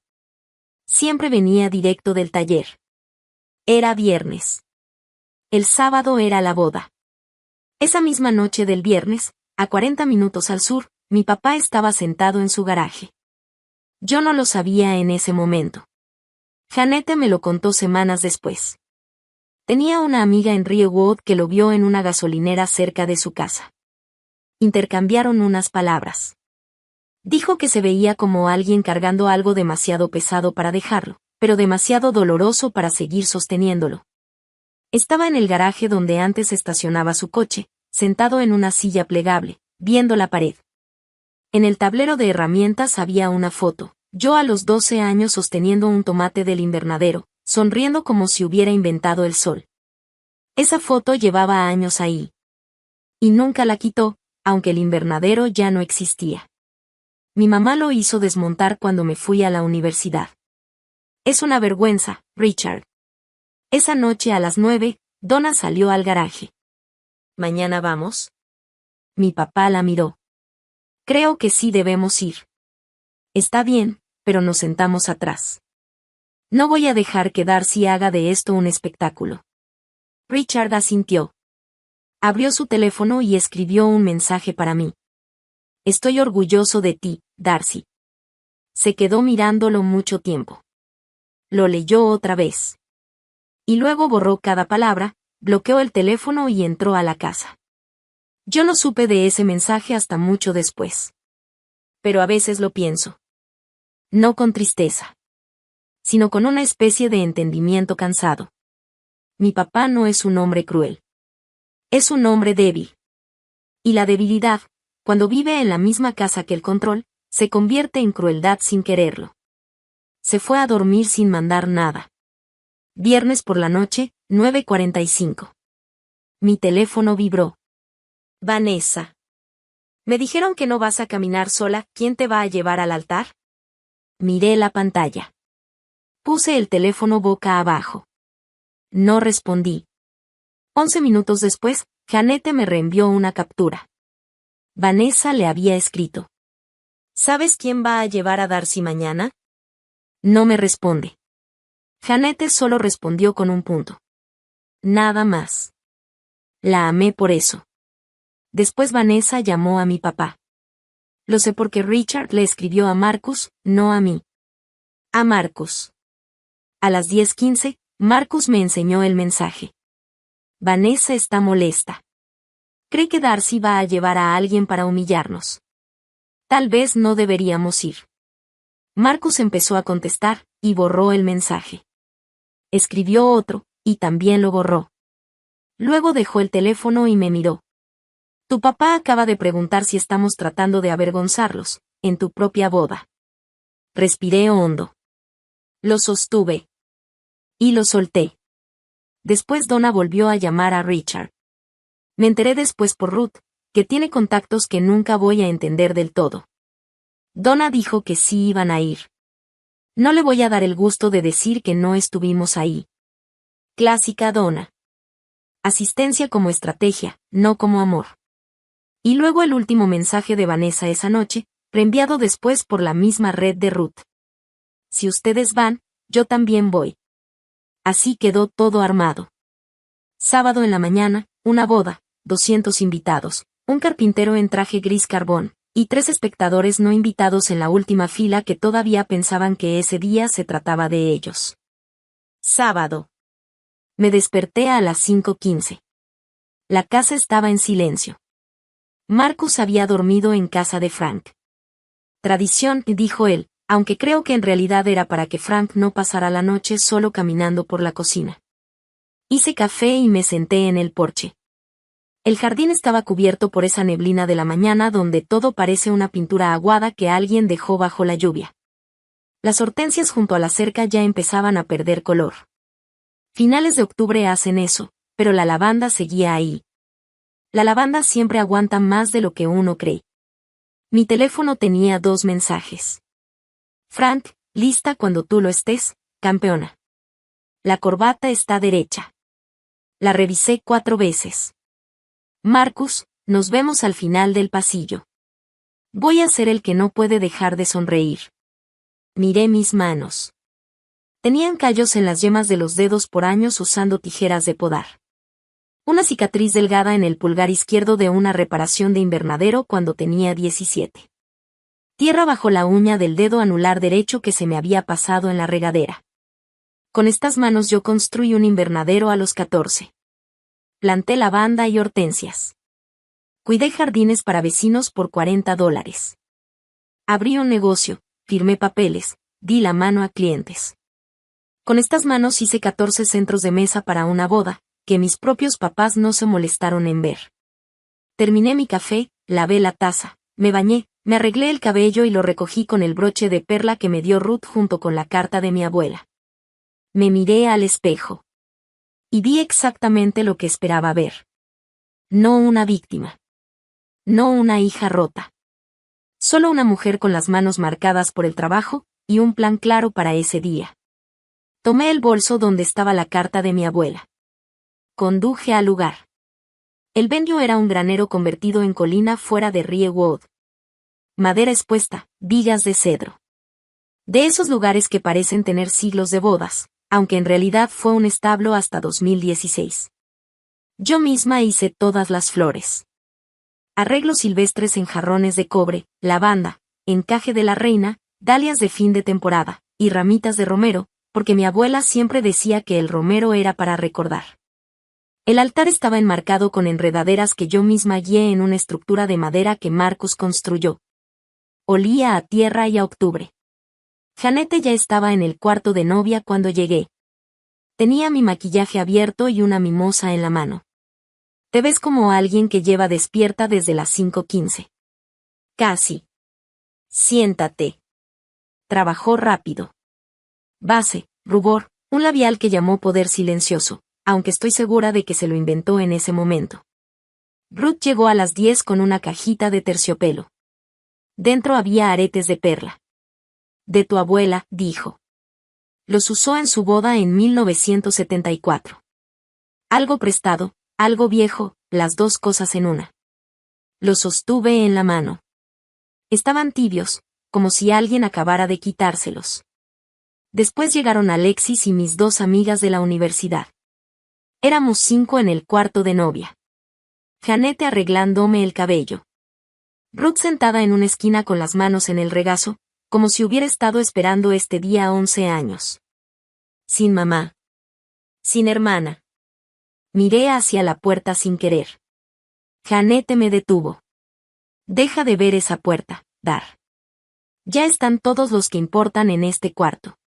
Siempre venía directo del taller. Era viernes. El sábado era la boda. Esa misma noche del viernes, a 40 minutos al sur, mi papá estaba sentado en su garaje. Yo no lo sabía en ese momento. Janete me lo contó semanas después. Tenía una amiga en Rio Wood que lo vio en una gasolinera cerca de su casa. Intercambiaron unas palabras. Dijo que se veía como alguien cargando algo demasiado pesado para dejarlo, pero demasiado doloroso para seguir sosteniéndolo. Estaba en el garaje donde antes estacionaba su coche, sentado en una silla plegable, viendo la pared. En el tablero de herramientas había una foto, yo a los 12 años sosteniendo un tomate del invernadero, sonriendo como si hubiera inventado el sol. Esa foto llevaba años ahí. Y nunca la quitó, aunque el invernadero ya no existía. Mi mamá lo hizo desmontar cuando me fui a la universidad. Es una vergüenza, Richard. Esa noche a las 9, Donna salió al garaje. ¿Mañana vamos? Mi papá la miró. Creo que sí debemos ir. Está bien, pero nos sentamos atrás. No voy a dejar que Darcy haga de esto un espectáculo. Richard asintió. Abrió su teléfono y escribió un mensaje para mí. Estoy orgulloso de ti, Darcy. Se quedó mirándolo mucho tiempo. Lo leyó otra vez. Y luego borró cada palabra, bloqueó el teléfono y entró a la casa. Yo no supe de ese mensaje hasta mucho después. Pero a veces lo pienso. No con tristeza, sino con una especie de entendimiento cansado. Mi papá no es un hombre cruel. Es un hombre débil. Y la debilidad, cuando vive en la misma casa que el control, se convierte en crueldad sin quererlo. Se fue a dormir sin mandar nada. Viernes por la noche, 9:45. Mi teléfono vibró. Vanessa. Me dijeron que no vas a caminar sola, ¿quién te va a llevar al altar? Miré la pantalla. Puse el teléfono boca abajo. No respondí. 11 minutos después, Janete me reenvió una captura. Vanessa le había escrito. ¿Sabes quién va a llevar a Darcy mañana? No me responde. Jeanette solo respondió con un punto. Nada más. La amé por eso. Después Vanessa llamó a mi papá. Lo sé porque Richard le escribió a Marcus, no a mí. A Marcus. A las 10:15, Marcus me enseñó el mensaje. Vanessa está molesta. Cree que Darcy va a llevar a alguien para humillarnos. Tal vez no deberíamos ir. Marcus empezó a contestar, y borró el mensaje. Escribió otro, y también lo borró. Luego dejó el teléfono y me miró. Tu papá acaba de preguntar si estamos tratando de avergonzarlos, en tu propia boda. Respiré hondo. Lo sostuve. Y lo solté. Después Donna volvió a llamar a Richard. Me enteré después por Ruth, que tiene contactos que nunca voy a entender del todo. Donna dijo que sí iban a ir. No le voy a dar el gusto de decir que no estuvimos ahí. Clásica Donna. Asistencia como estrategia, no como amor. Y luego el último mensaje de Vanessa esa noche, reenviado después por la misma red de Ruth. Si ustedes van, yo también voy. Así quedó todo armado. Sábado en la mañana, una boda, 200 invitados, un carpintero en traje gris carbón, y 3 espectadores no invitados en la última fila que todavía pensaban que ese día se trataba de ellos. Sábado. Me desperté a las 5:15. La casa estaba en silencio. Marcus había dormido en casa de Frank. Tradición, dijo él, aunque creo que en realidad era para que Frank no pasara la noche solo caminando por la cocina. Hice café y me senté en el porche. El jardín estaba cubierto por esa neblina de la mañana donde todo parece una pintura aguada que alguien dejó bajo la lluvia. Las hortensias junto a la cerca ya empezaban a perder color. Finales de octubre hacen eso, pero la lavanda seguía ahí. La lavanda siempre aguanta más de lo que uno cree. Mi teléfono tenía 2 mensajes. Frank, lista cuando tú lo estés, campeona. La corbata está derecha. La revisé 4 veces. Marcus, nos vemos al final del pasillo. Voy a ser el que no puede dejar de sonreír. Miré mis manos. Tenían callos en las yemas de los dedos por años usando tijeras de podar. Una cicatriz delgada en el pulgar izquierdo de una reparación de invernadero cuando tenía 17. Tierra bajo la uña del dedo anular derecho que se me había pasado en la regadera. Con estas manos yo construí un invernadero a los 14. Planté lavanda y hortensias. Cuidé jardines para vecinos por $40. Abrí un negocio, firmé papeles, di la mano a clientes. Con estas manos hice 14 centros de mesa para una boda, que mis propios papás no se molestaron en ver. Terminé mi café, lavé la taza, me bañé, me arreglé el cabello y lo recogí con el broche de perla que me dio Ruth junto con la carta de mi abuela. Me miré al espejo. Y vi exactamente lo que esperaba ver. No una víctima. No una hija rota. Solo una mujer con las manos marcadas por el trabajo, y un plan claro para ese día. Tomé el bolso donde estaba la carta de mi abuela. Conduje al lugar. El venue era un granero convertido en colina fuera de Riewood. Madera expuesta, vigas de cedro. De esos lugares que parecen tener siglos de bodas, aunque en realidad fue un establo hasta 2016. Yo misma hice todas las flores. Arreglos silvestres en jarrones de cobre, lavanda, encaje de la reina, dalias de fin de temporada, y ramitas de romero, porque mi abuela siempre decía que el romero era para recordar. El altar estaba enmarcado con enredaderas que yo misma guié en una estructura de madera que Marcus construyó. Olía a tierra y a octubre. Jeanette ya estaba en el cuarto de novia cuando llegué. Tenía mi maquillaje abierto y una mimosa en la mano. Te ves como alguien que lleva despierta desde las 5:15. Casi. Siéntate. Trabajó rápido. Base, rubor, un labial que llamó poder silencioso, aunque estoy segura de que se lo inventó en ese momento. Ruth llegó a las 10 con una cajita de terciopelo. Dentro había aretes de perla. De tu abuela, dijo. Los usó en su boda en 1974. Algo prestado, algo viejo, las dos cosas en una. Los sostuve en la mano. Estaban tibios, como si alguien acabara de quitárselos. Después llegaron Alexis y mis dos amigas de la universidad. Éramos 5 en el cuarto de novia. Jeanette arreglándome el cabello. Ruth sentada en una esquina con las manos en el regazo, como si hubiera estado esperando este día 11 años. Sin mamá. Sin hermana. Miré hacia la puerta sin querer. Jeanette me detuvo. Deja de ver esa puerta, Dar. Ya están todos los que importan en este cuarto.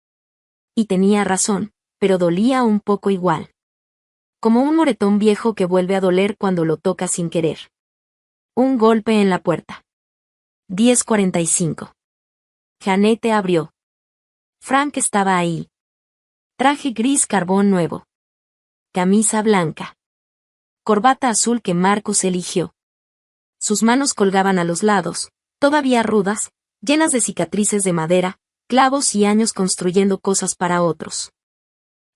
Y tenía razón, pero dolía un poco igual. Como un moretón viejo que vuelve a doler cuando lo toca sin querer. Un golpe en la puerta. 10:45. Jeanette abrió. Frank estaba ahí. Traje gris carbón nuevo. Camisa blanca. Corbata azul que Marcus eligió. Sus manos colgaban a los lados, todavía rudas, llenas de cicatrices de madera, clavos y años construyendo cosas para otros.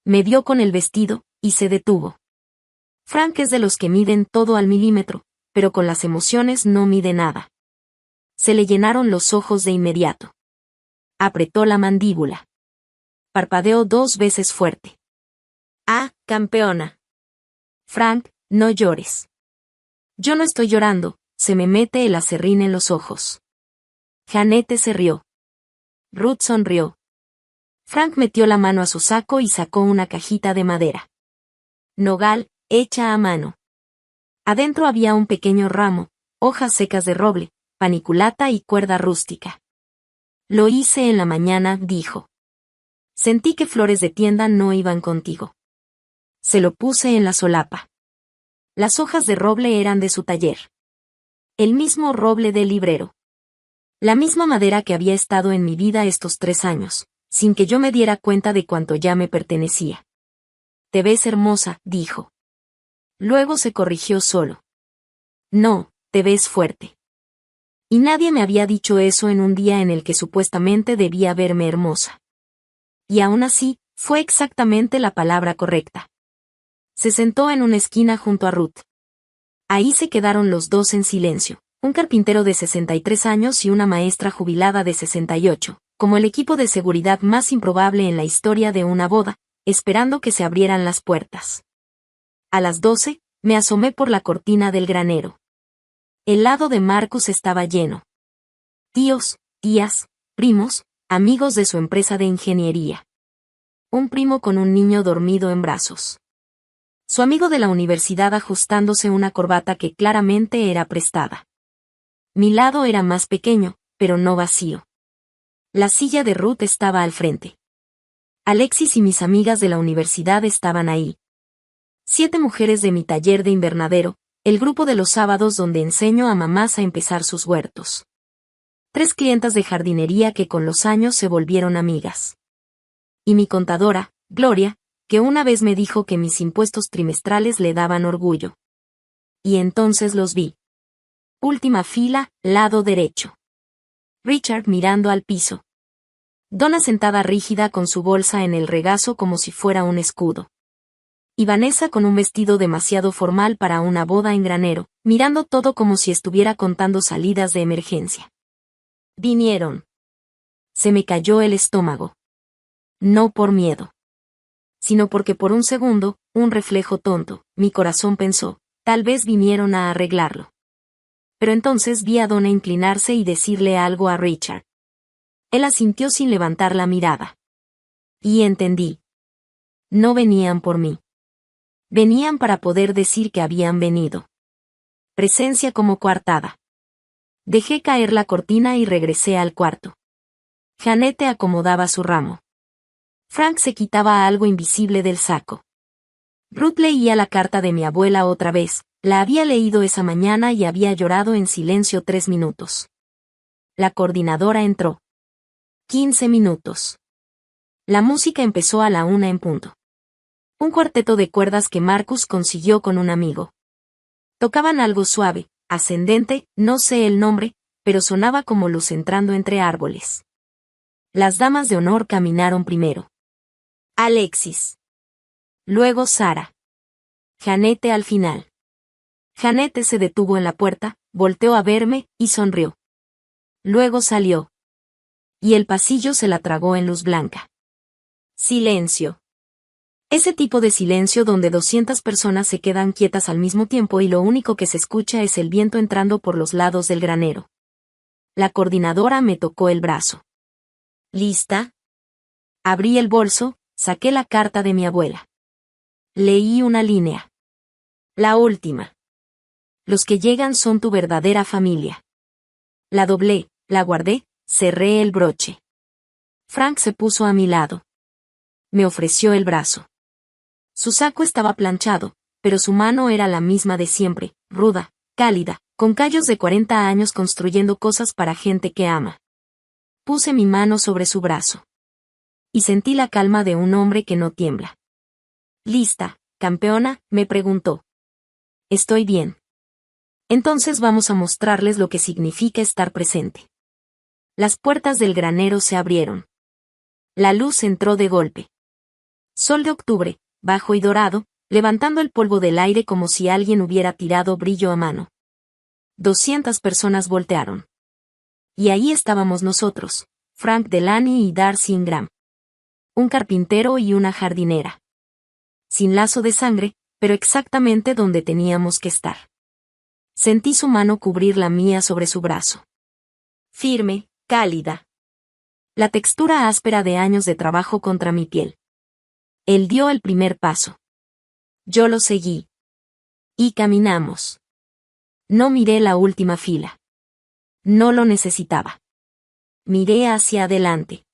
Me dio con el vestido, y se detuvo. Frank es de los que miden todo al milímetro, pero con las emociones no mide nada. Se le llenaron los ojos de inmediato. Apretó la mandíbula. Parpadeó 2 veces fuerte. Ah, campeona. Frank, no llores. Yo no estoy llorando, se me mete el aserrín en los ojos. Jeanette se rió. Ruth sonrió. Frank metió la mano a su saco y sacó una cajita de madera. Nogal, hecha a mano. Adentro había un pequeño ramo, hojas secas de roble, paniculata y cuerda rústica. Lo hice en la mañana, dijo. Sentí que flores de tienda no iban contigo. Se lo puse en la solapa. Las hojas de roble eran de su taller. El mismo roble del librero. La misma madera que había estado en mi vida estos 3 años, sin que yo me diera cuenta de cuánto ya me pertenecía. Te ves hermosa, dijo. Luego se corrigió solo. No, te ves fuerte. Y nadie me había dicho eso en un día en el que supuestamente debía verme hermosa. Y aún así, fue exactamente la palabra correcta. Se sentó en una esquina junto a Ruth. Ahí se quedaron los dos en silencio, un carpintero de 63 años y una maestra jubilada de 68, como el equipo de seguridad más improbable en la historia de una boda, esperando que se abrieran las puertas. A las 12, me asomé por la cortina del granero. El lado de Marcus estaba lleno. Tíos, tías, primos, amigos de su empresa de ingeniería. Un primo con un niño dormido en brazos. Su amigo de la universidad ajustándose una corbata que claramente era prestada. Mi lado era más pequeño, pero no vacío. La silla de Ruth estaba al frente. Alexis y mis amigas de la universidad estaban ahí. 7 mujeres de mi taller de invernadero, el grupo de los sábados donde enseño a mamás a empezar sus huertos. 3 clientas de jardinería que con los años se volvieron amigas. Y mi contadora, Gloria, que una vez me dijo que mis impuestos trimestrales le daban orgullo. Y entonces los vi. Última fila, lado derecho. Richard mirando al piso. Donna sentada rígida con su bolsa en el regazo como si fuera un escudo. Y Vanessa con un vestido demasiado formal para una boda en granero, mirando todo como si estuviera contando salidas de emergencia. Vinieron. Se me cayó el estómago. No por miedo. Sino porque por un segundo, un reflejo tonto, mi corazón pensó, tal vez vinieron a arreglarlo. Pero entonces vi a Donna inclinarse y decirle algo a Richard. Él asintió sin levantar la mirada. Y entendí. No venían por mí. Venían para poder decir que habían venido. Presencia como coartada. Dejé caer la cortina y regresé al cuarto. Jeanette acomodaba su ramo. Frank se quitaba algo invisible del saco. Ruth leía la carta de mi abuela otra vez, la había leído esa mañana y había llorado en silencio 3 minutos. La coordinadora entró. 15 minutos. La música empezó a la 1 en punto. Un cuarteto de cuerdas que Marcus consiguió con un amigo. Tocaban algo suave, ascendente, no sé el nombre, pero sonaba como luz entrando entre árboles. Las damas de honor caminaron primero. Alexis. Luego Sara. Jeanette al final. Jeanette se detuvo en la puerta, volteó a verme y sonrió. Luego salió. Y el pasillo se la tragó en luz blanca. Silencio. Ese tipo de silencio donde 200 personas se quedan quietas al mismo tiempo y lo único que se escucha es el viento entrando por los lados del granero. La coordinadora me tocó el brazo. ¿Lista? Abrí el bolso, saqué la carta de mi abuela. Leí una línea. La última. Los que llegan son tu verdadera familia. La doblé, la guardé, cerré el broche. Frank se puso a mi lado. Me ofreció el brazo. Su saco estaba planchado, pero su mano era la misma de siempre, ruda, cálida, con callos de 40 años construyendo cosas para gente que ama. Puse mi mano sobre su brazo. Y sentí la calma de un hombre que no tiembla. ¿Lista, campeona?, me preguntó. Estoy bien. Entonces vamos a mostrarles lo que significa estar presente. Las puertas del granero se abrieron. La luz entró de golpe. Sol de octubre, bajo y dorado, levantando el polvo del aire como si alguien hubiera tirado brillo a mano. 200 personas voltearon. Y ahí estábamos nosotros, Frank Delaney y Darcy Ingram. Un carpintero y una jardinera. Sin lazo de sangre, pero exactamente donde teníamos que estar. Sentí su mano cubrir la mía sobre su brazo. Firme, cálida. La textura áspera de años de trabajo contra mi piel. Él dio el primer paso. Yo lo seguí. Y caminamos. No miré la última fila. No lo necesitaba. Miré hacia adelante.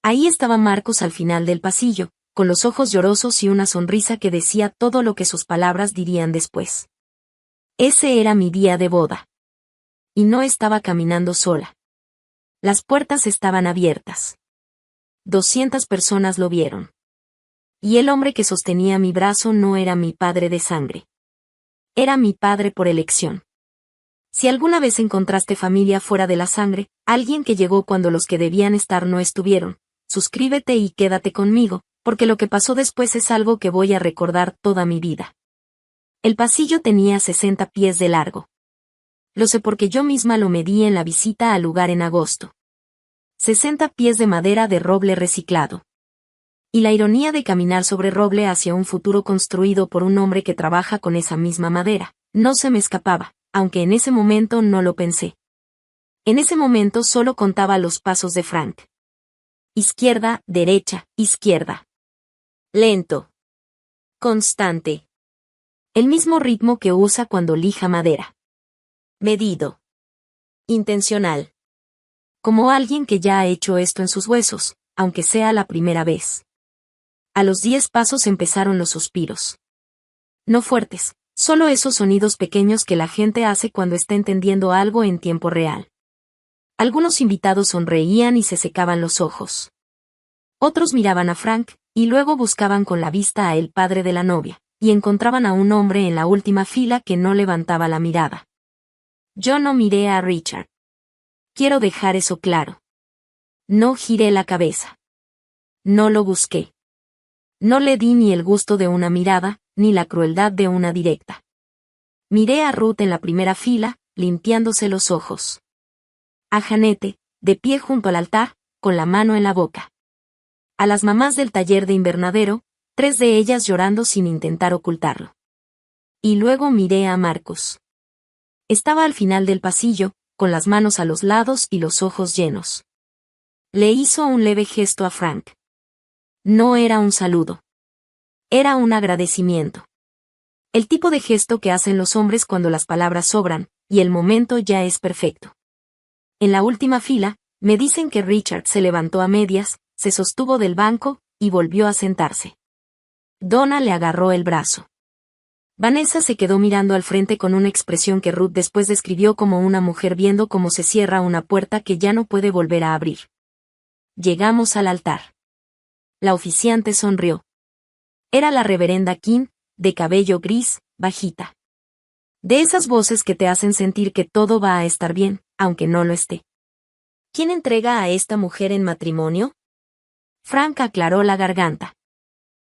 Ahí estaba Marcos al final del pasillo, con los ojos llorosos y una sonrisa que decía todo lo que sus palabras dirían después. Ese era mi día de boda. Y no estaba caminando sola. Las puertas estaban abiertas. 200 personas lo vieron. Y el hombre que sostenía mi brazo no era mi padre de sangre. Era mi padre por elección. Si alguna vez encontraste familia fuera de la sangre, alguien que llegó cuando los que debían estar no estuvieron, suscríbete y quédate conmigo, porque lo que pasó después es algo que voy a recordar toda mi vida. El pasillo tenía 60 pies de largo. Lo sé porque yo misma lo medí en la visita al lugar en agosto. 60 pies de madera de roble reciclado. Y la ironía de caminar sobre roble hacia un futuro construido por un hombre que trabaja con esa misma madera, no se me escapaba, aunque en ese momento no lo pensé. En ese momento solo contaba los pasos de Frank. Izquierda, derecha, izquierda. Lento. Constante. El mismo ritmo que usa cuando lija madera. Medido. Intencional. Como alguien que ya ha hecho esto en sus huesos, aunque sea la primera vez. A los 10 pasos empezaron los suspiros. No fuertes, solo esos sonidos pequeños que la gente hace cuando está entendiendo algo en tiempo real. Algunos invitados sonreían y se secaban los ojos. Otros miraban a Frank, y luego buscaban con la vista a el padre de la novia, y encontraban a un hombre en la última fila que no levantaba la mirada. Yo no miré a Richard. Quiero dejar eso claro. No giré la cabeza. No lo busqué. No le di ni el gusto de una mirada, ni la crueldad de una directa. Miré a Ruth en la primera fila, limpiándose los ojos. A Janete, de pie junto al altar, con la mano en la boca. A las mamás del taller de invernadero, 3 de ellas llorando sin intentar ocultarlo. Y luego miré a Marcos. Estaba al final del pasillo, con las manos a los lados y los ojos llenos. Le hizo un leve gesto a Frank. No era un saludo. Era un agradecimiento. El tipo de gesto que hacen los hombres cuando las palabras sobran, y el momento ya es perfecto. En la última fila, me dicen que Richard se levantó a medias, se sostuvo del banco, y volvió a sentarse. Donna le agarró el brazo. Vanessa se quedó mirando al frente con una expresión que Ruth después describió como una mujer viendo cómo se cierra una puerta que ya no puede volver a abrir. Llegamos al altar. La oficiante sonrió. Era la reverenda King, de cabello gris, bajita. De esas voces que te hacen sentir que todo va a estar bien, aunque no lo esté. ¿Quién entrega a esta mujer en matrimonio? Frank aclaró la garganta.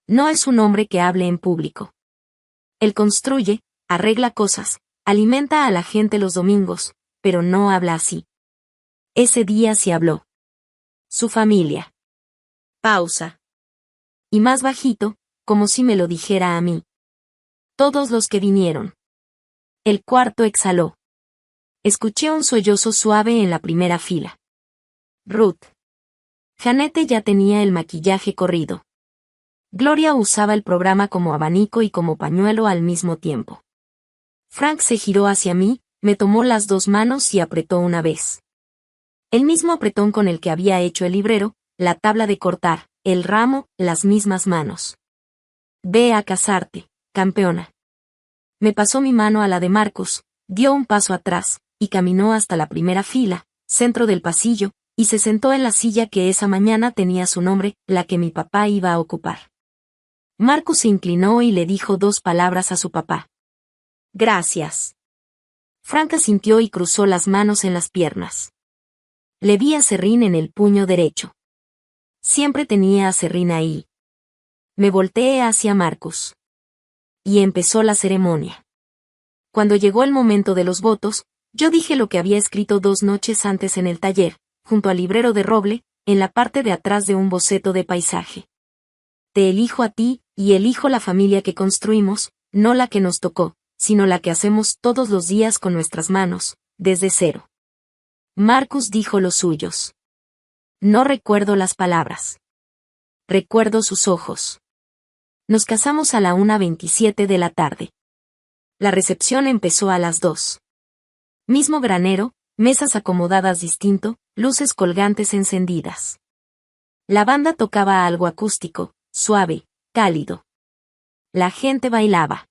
No es un hombre que hable en público. Él construye, arregla cosas, Alimenta a la gente los domingos, pero no habla así. Ese día sí habló. Su familia. Pausa. Y más bajito, como si me lo dijera a mí. Todos los que vinieron. El cuarto exhaló. Escuché un sollozo suave en la primera fila. Ruth. Janete ya tenía el maquillaje corrido. Gloria usaba el programa como abanico y como pañuelo al mismo tiempo. Frank se giró hacia mí, me tomó las dos manos y apretó una vez. El mismo apretón con el que había hecho el librero, la tabla de cortar, el ramo, las mismas manos. Ve a casarte, campeona. Me pasó mi mano a la de Marcus, dio un paso atrás, y caminó hasta la primera fila, centro del pasillo, y se sentó en la silla que esa mañana tenía su nombre, la que mi papá iba a ocupar. Marcus se inclinó y le dijo dos palabras a su papá. Gracias. Frank asintió y cruzó las manos en las piernas. Le vi a Serrín en el puño derecho. Siempre tenía a Serrín ahí. Me volteé hacia Marcus. Y empezó la ceremonia. Cuando llegó el momento de los votos, yo dije lo que había escrito 2 noches antes en el taller, junto al librero de roble, en la parte de atrás de un boceto de paisaje. Te elijo a ti, y elijo la familia que construimos, no la que nos tocó, sino la que hacemos todos los días con nuestras manos, desde cero. Marcus dijo los suyos. No recuerdo las palabras. Recuerdo sus ojos. Nos casamos a la 1:27 de la tarde. La recepción empezó a las 2. Mismo granero, mesas acomodadas distinto, luces colgantes encendidas. La banda tocaba algo acústico, suave, cálido. La gente bailaba.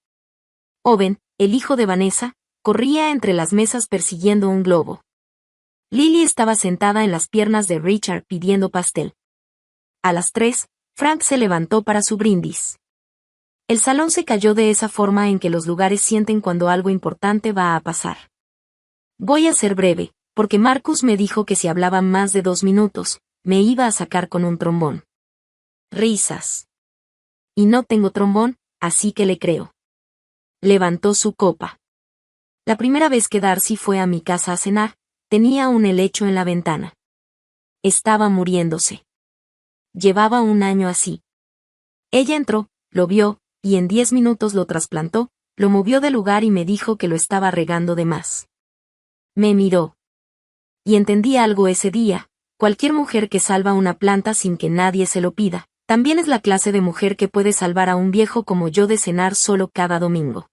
Owen, el hijo de Vanessa, corría entre las mesas persiguiendo un globo. Lily estaba sentada en las piernas de Richard pidiendo pastel. A las 3, Frank se levantó para su brindis. El salón se cayó de esa forma en que los lugares sienten cuando algo importante va a pasar. Voy a ser breve, porque Marcus me dijo que si hablaba más de 2 minutos, me iba a sacar con un trombón. Risas. Y no tengo trombón, así que le creo. Levantó su copa. La primera vez que Darcy fue a mi casa a cenar, tenía un helecho en la ventana. Estaba muriéndose. Llevaba 1 año así. Ella entró, lo vio, y en 10 minutos lo trasplantó, lo movió de lugar y me dijo que lo estaba regando de más. Me miró. Y entendí algo ese día: cualquier mujer que salva una planta sin que nadie se lo pida, también es la clase de mujer que puede salvar a un viejo como yo de cenar solo cada domingo.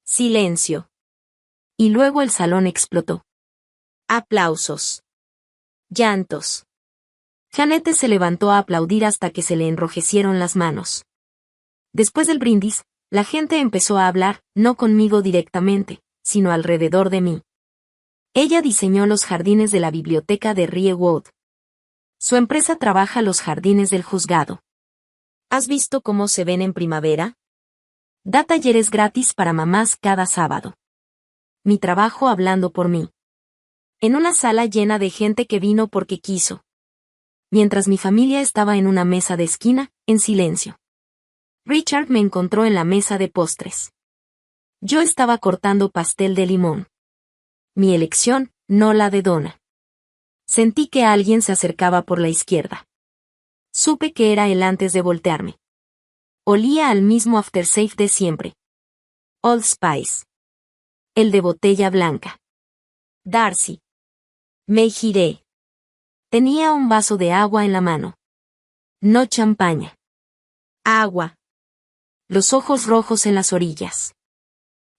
Silencio. Y luego el salón explotó. Aplausos. Llantos. Janete se levantó a aplaudir hasta que se le enrojecieron las manos. Después del brindis, la gente empezó a hablar, no conmigo directamente, sino alrededor de mí. Ella diseñó los jardines de la biblioteca de Riewood. Su empresa trabaja los jardines del juzgado. ¿Has visto cómo se ven en primavera? Da talleres gratis para mamás cada sábado. Mi trabajo hablando por mí. En una sala llena de gente que vino porque quiso. Mientras mi familia estaba en una mesa de esquina, en silencio. Richard me encontró en la mesa de postres. Yo estaba cortando pastel de limón. Mi elección, no la de Donna. Sentí que alguien se acercaba por la izquierda. Supe que era él antes de voltearme. Olía al mismo aftershave de siempre. Old Spice. El de botella blanca. Darcy. Me giré. Tenía un vaso de agua en la mano. No champaña. Agua. Los ojos rojos en las orillas.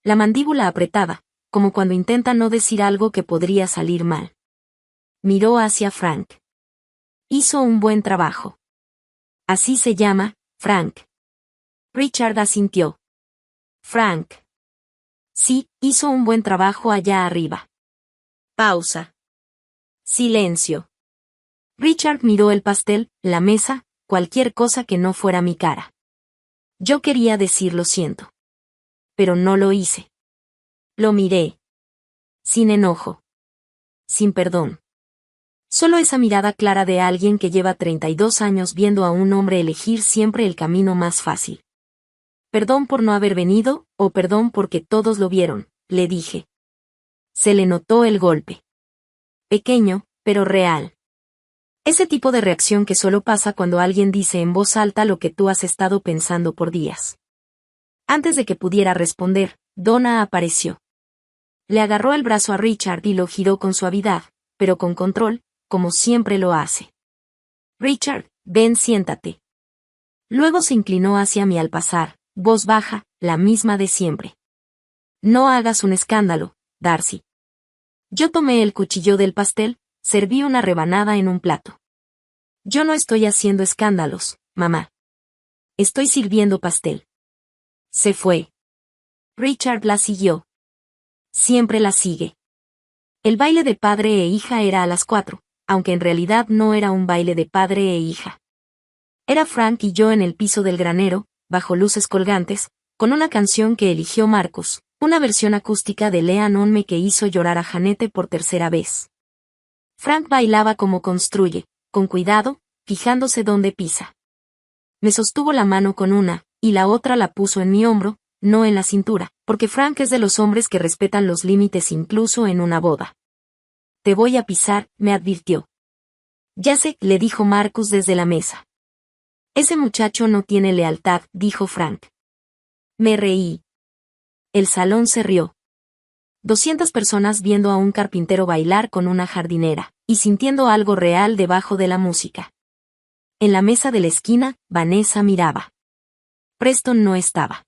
La mandíbula apretada, como cuando intenta no decir algo que podría salir mal. Miró hacia Frank. Hizo un buen trabajo. Así se llama, Frank. Richard asintió. Frank. Sí, hizo un buen trabajo allá arriba. Pausa. Silencio. Richard miró el pastel, la mesa, cualquier cosa que no fuera mi cara. Yo quería decir lo siento. Pero no lo hice. Lo miré. Sin enojo. Sin perdón. Solo esa mirada clara de alguien que lleva 32 años viendo a un hombre elegir siempre el camino más fácil. Perdón por no haber venido, o perdón porque todos lo vieron, le dije. Se le notó el golpe. Pequeño, pero real. Ese tipo de reacción que solo pasa cuando alguien dice en voz alta lo que tú has estado pensando por días. Antes de que pudiera responder, Donna apareció. Le agarró el brazo a Richard y lo giró con suavidad, pero con control, como siempre lo hace. Richard, ven, siéntate. Luego se inclinó hacia mí al pasar, voz baja, la misma de siempre. No hagas un escándalo, Darcy. Yo tomé el cuchillo del pastel, serví una rebanada en un plato. Yo no estoy haciendo escándalos, mamá. Estoy sirviendo pastel. Se fue. Richard la siguió. Siempre la sigue. El baile de padre e hija era a las 4, aunque en realidad no era un baile de padre e hija. Era Frank y yo en el piso del granero, bajo luces colgantes, con una canción que eligió Marcus, una versión acústica de Lean On Me que hizo llorar a Janete por tercera vez. Frank bailaba como construye, con cuidado, fijándose dónde pisa. Me sostuvo la mano con una, y la otra la puso en mi hombro, no en la cintura, porque Frank es de los hombres que respetan los límites incluso en una boda. Te voy a pisar, me advirtió. Ya sé, le dijo Marcus desde la mesa. Ese muchacho no tiene lealtad, dijo Frank. Me reí. El salón se rió. 200 personas viendo a un carpintero bailar con una jardinera, y sintiendo algo real debajo de la música. En la mesa de la esquina, Vanessa miraba. Preston no estaba.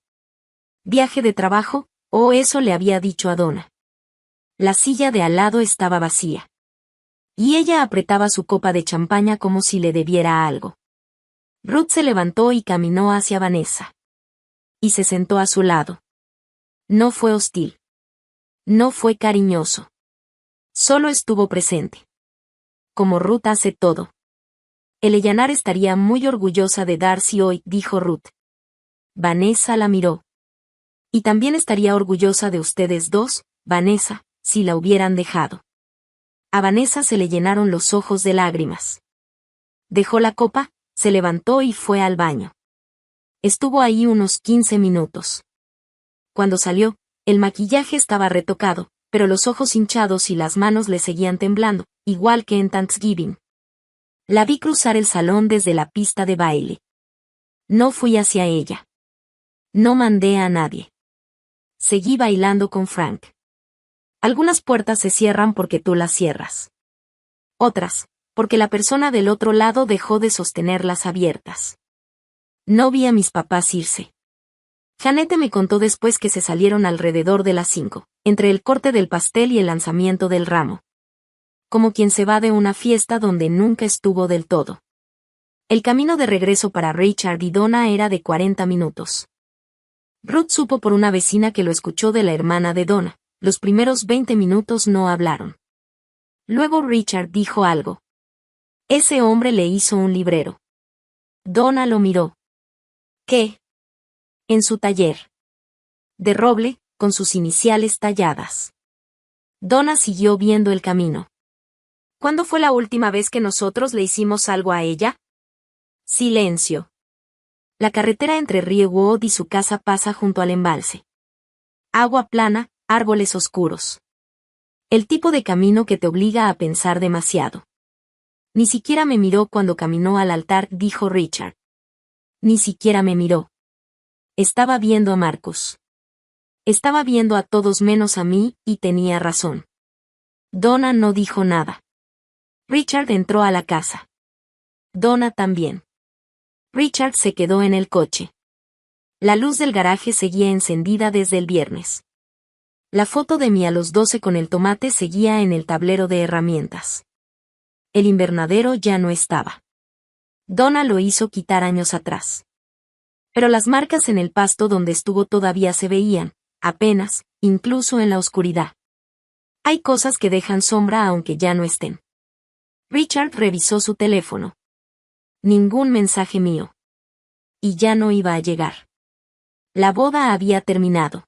¿Viaje de trabajo? O eso le había dicho a Donna. La silla de al lado estaba vacía. Y ella apretaba su copa de champaña como si le debiera algo. Ruth se levantó y caminó hacia Vanessa. Y se sentó a su lado. No fue hostil. No fue cariñoso. Solo estuvo presente. Como Ruth hace todo. Eleanor estaría muy orgullosa de Darcy hoy, dijo Ruth. Vanessa la miró. Y también estaría orgullosa de ustedes dos, Vanessa, si la hubieran dejado. A Vanessa se le llenaron los ojos de lágrimas. Dejó la copa, se levantó y fue al baño. Estuvo ahí unos 15 minutos. Cuando salió, el maquillaje estaba retocado, pero los ojos hinchados y las manos le seguían temblando, igual que en Thanksgiving. La vi cruzar el salón desde la pista de baile. No fui hacia ella. No mandé a nadie. Seguí bailando con Frank. Algunas puertas se cierran porque tú las cierras. Otras, porque la persona del otro lado dejó de sostenerlas abiertas. No vi a mis papás irse. Janete me contó después que se salieron alrededor de las 5, entre el corte del pastel y el lanzamiento del ramo. Como quien se va de una fiesta donde nunca estuvo del todo. El camino de regreso para Richard y Donna era de 40 minutos. Ruth supo por una vecina que lo escuchó de la hermana de Donna. Los primeros 20 minutos no hablaron. Luego Richard dijo algo. Ese hombre le hizo un librero. Donna lo miró. ¿Qué? En su taller. De roble, con sus iniciales talladas. Donna siguió viendo el camino. ¿Cuándo fue la última vez que nosotros le hicimos algo a ella? Silencio. La carretera entre Río Wood y su casa pasa junto al embalse. Agua plana, árboles oscuros. El tipo de camino que te obliga a pensar demasiado. Ni siquiera me miró cuando caminó al altar, dijo Richard. Ni siquiera me miró. Estaba viendo a Marcus. Estaba viendo a todos menos a mí, y tenía razón. Donna no dijo nada. Richard entró a la casa. Donna también. Richard se quedó en el coche. La luz del garaje seguía encendida desde el viernes. La foto de mí a los 12 con el tomate seguía en el tablero de herramientas. El invernadero ya no estaba. Donna lo hizo quitar años atrás. Pero las marcas en el pasto donde estuvo todavía se veían, apenas, incluso en la oscuridad. Hay cosas que dejan sombra aunque ya no estén. Richard revisó su teléfono. Ningún mensaje mío. Y ya no iba a llegar. La boda había terminado.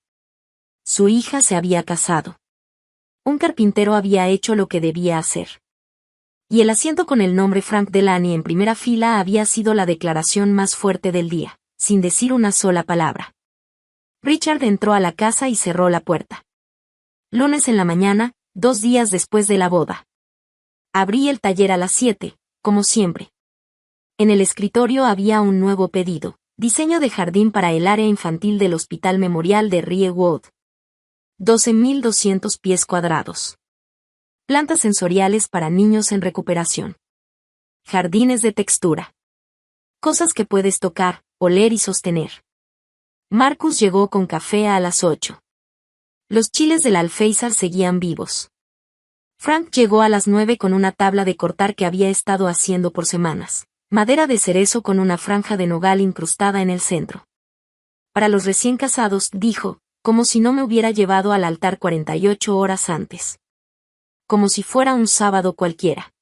Su hija se había casado. Un carpintero había hecho lo que debía hacer. Y el asiento con el nombre Frank Delaney en primera fila había sido la declaración más fuerte del día, sin decir una sola palabra. Richard entró a la casa y cerró la puerta. Lunes en la mañana, 2 días después de la boda. Abrí el taller a las 7, como siempre. En el escritorio había un nuevo pedido: diseño de jardín para el área infantil del Hospital Memorial de Riewood. 12.200 pies cuadrados. Plantas sensoriales para niños en recuperación. Jardines de textura. Cosas que puedes tocar, oler y sostener. Marcus llegó con café a las 8. Los chiles del alféizar seguían vivos. Frank llegó a las 9 con una tabla de cortar que había estado haciendo por semanas. Madera de cerezo con una franja de nogal incrustada en el centro. Para los recién casados, dijo, como si no me hubiera llevado al altar 48 horas antes. Como si fuera un sábado cualquiera.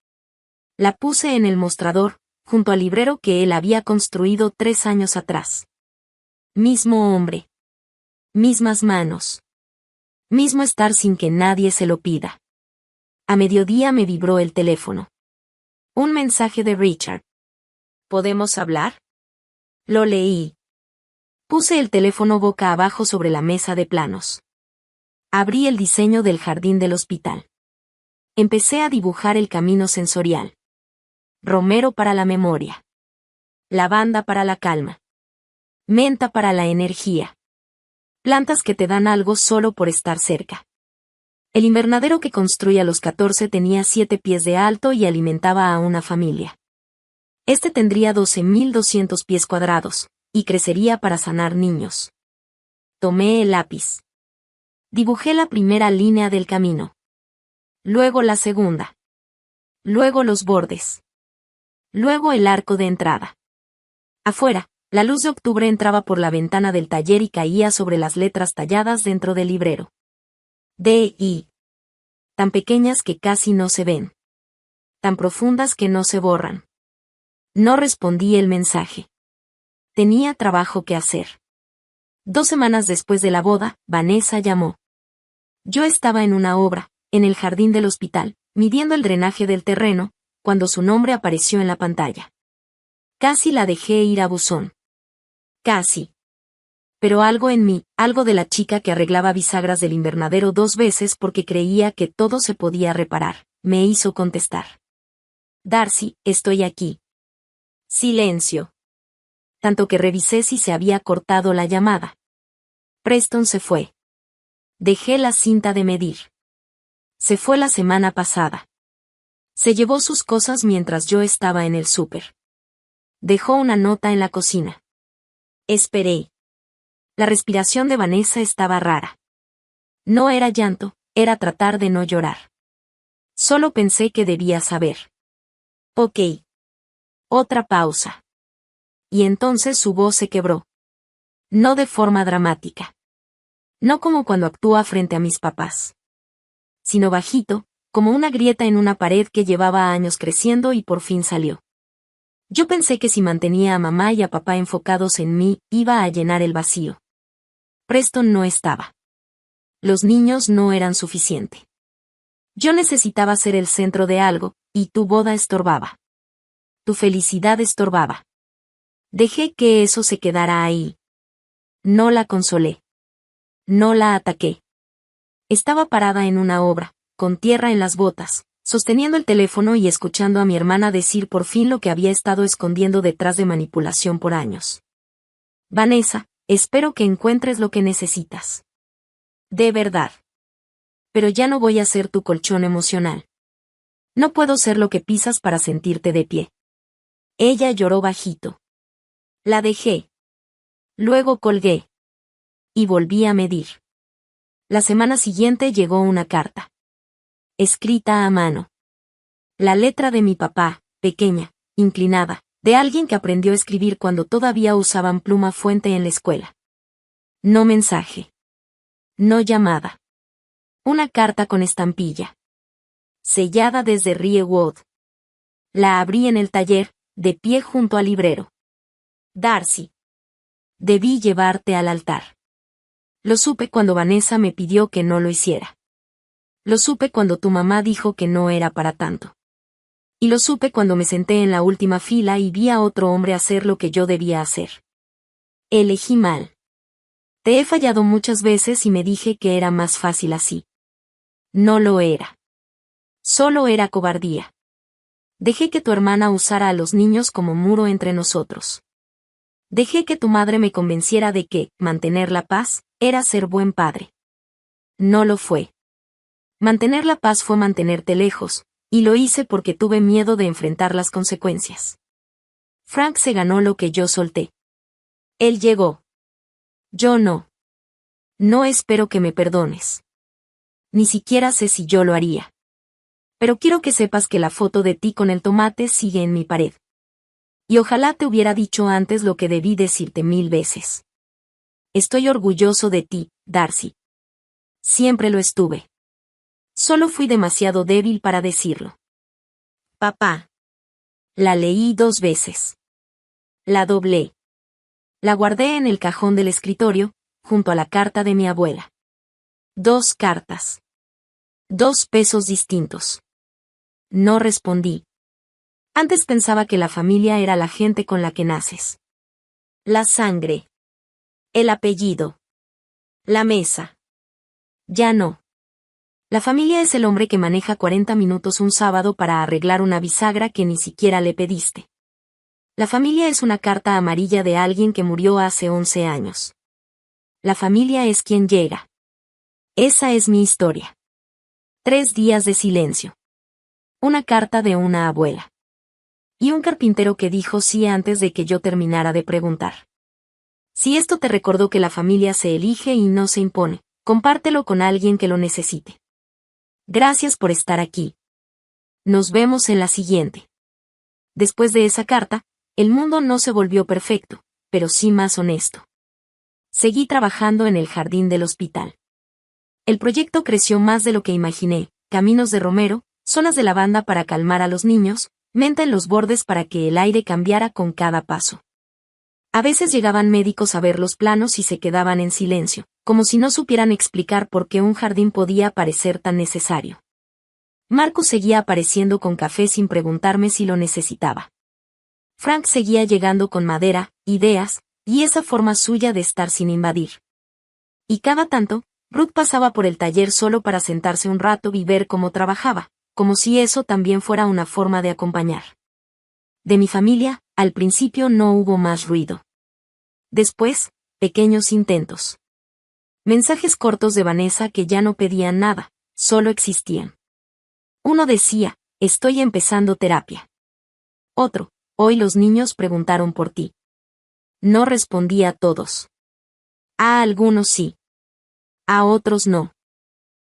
La puse en el mostrador, junto al librero que él había construido 3 años atrás. Mismo hombre. Mismas manos. Mismo estar sin que nadie se lo pida. A mediodía me vibró el teléfono. Un mensaje de Richard. ¿Podemos hablar? Lo leí. Puse el teléfono boca abajo sobre la mesa de planos. Abrí el diseño del jardín del hospital. Empecé a dibujar el camino sensorial. Romero para la memoria. Lavanda para la calma. Menta para la energía. Plantas que te dan algo solo por estar cerca. El invernadero que construí a los 14 tenía 7 pies de alto y alimentaba a una familia. Este tendría 12.200 pies cuadrados, y crecería para sanar niños. Tomé el lápiz. Dibujé la primera línea del camino. Luego la segunda. Luego los bordes. Luego el arco de entrada. Afuera, la luz de octubre entraba por la ventana del taller y caía sobre las letras talladas dentro del librero. D.I. Tan pequeñas que casi no se ven. Tan profundas que no se borran. No respondí el mensaje. Tenía trabajo que hacer. 2 semanas después de la boda, Vanessa llamó. Yo estaba en una obra, en el jardín del hospital, midiendo el drenaje del terreno, cuando su nombre apareció en la pantalla. Casi la dejé ir a buzón. Casi. Pero algo en mí, algo de la chica que arreglaba bisagras del invernadero 2 veces porque creía que todo se podía reparar, me hizo contestar. Darcy, estoy aquí. Silencio. Tanto que revisé si se había cortado la llamada. Preston se fue. Dejé la cinta de medir. Se fue la semana pasada. Se llevó sus cosas mientras yo estaba en el súper. Dejó una nota en la cocina. Esperé. La respiración de Vanessa estaba rara. No era llanto, era tratar de no llorar. Solo pensé que debía saber. Ok. Otra pausa. Y entonces su voz se quebró. No de forma dramática. No como cuando actúa frente a mis papás. Sino bajito, como una grieta en una pared que llevaba años creciendo y por fin salió. Yo pensé que si mantenía a mamá y a papá enfocados en mí, iba a llenar el vacío. Preston no estaba. Los niños no eran suficiente. Yo necesitaba ser el centro de algo, y tu boda estorbaba. Tu felicidad estorbaba. Dejé que eso se quedara ahí. No la consolé. No la ataqué. Estaba parada en una obra, con tierra en las botas, sosteniendo el teléfono y escuchando a mi hermana decir por fin lo que había estado escondiendo detrás de manipulación por años. Vanessa, espero que encuentres lo que necesitas. De verdad. Pero ya no voy a ser tu colchón emocional. No puedo ser lo que pisas para sentirte de pie. Ella lloró bajito. La dejé. Luego colgué. Y volví a medir. La semana siguiente llegó una carta. Escrita a mano. La letra de mi papá, pequeña, inclinada, de alguien que aprendió a escribir cuando todavía usaban pluma fuente en la escuela. No mensaje. No llamada. Una carta con estampilla. Sellada desde Riewood. La abrí en el taller, de pie junto al librero. Darcy. Debí llevarte al altar. Lo supe cuando Vanessa me pidió que no lo hiciera. Lo supe cuando tu mamá dijo que no era para tanto. Y lo supe cuando me senté en la última fila y vi a otro hombre hacer lo que yo debía hacer. Elegí mal. Te he fallado muchas veces y me dije que era más fácil así. No lo era. Solo era cobardía. Dejé que tu hermana usara a los niños como muro entre nosotros. Dejé que tu madre me convenciera de que mantener la paz era ser buen padre. No lo fue. Mantener la paz fue mantenerte lejos, y lo hice porque tuve miedo de enfrentar las consecuencias. Frank se ganó lo que yo solté. Él llegó. Yo no. No espero que me perdones. Ni siquiera sé si yo lo haría. Pero quiero que sepas que la foto de ti con el tomate sigue en mi pared. Y ojalá te hubiera dicho antes lo que debí decirte 1000 veces. Estoy orgulloso de ti, Darcy. Siempre lo estuve. Solo fui demasiado débil para decirlo. Papá. La leí 2 veces. La doblé. La guardé en el cajón del escritorio, junto a la carta de mi abuela. 2 cartas. 2 pesos distintos. No respondí. Antes pensaba que la familia era la gente con la que naces. La sangre. El apellido. La mesa. Ya no. La familia es el hombre que maneja 40 minutos un sábado para arreglar una bisagra que ni siquiera le pediste. La familia es una carta amarilla de alguien que murió hace 11 años. La familia es quien llega. Esa es mi historia. 3 días de silencio. Una carta de una abuela. Y un carpintero que dijo sí antes de que yo terminara de preguntar. Si esto te recordó que la familia se elige y no se impone, compártelo con alguien que lo necesite. Gracias por estar aquí. Nos vemos en la siguiente. Después de esa carta, el mundo no se volvió perfecto, pero sí más honesto. Seguí trabajando en el jardín del hospital. El proyecto creció más de lo que imaginé, caminos de romero, zonas de lavanda para calmar a los niños, menta en los bordes para que el aire cambiara con cada paso. A veces llegaban médicos a ver los planos y se quedaban en silencio, como si no supieran explicar por qué un jardín podía parecer tan necesario. Marcus seguía apareciendo con café sin preguntarme si lo necesitaba. Frank seguía llegando con madera, ideas, y esa forma suya de estar sin invadir. Y cada tanto, Ruth pasaba por el taller solo para sentarse un rato y ver cómo trabajaba, como si eso también fuera una forma de acompañar. De mi familia, al principio no hubo más ruido. Después, pequeños intentos. Mensajes cortos de Vanessa que ya no pedían nada, solo existían. Uno decía, estoy empezando terapia. Otro, hoy los niños preguntaron por ti. No respondí a todos. A algunos sí. A otros no.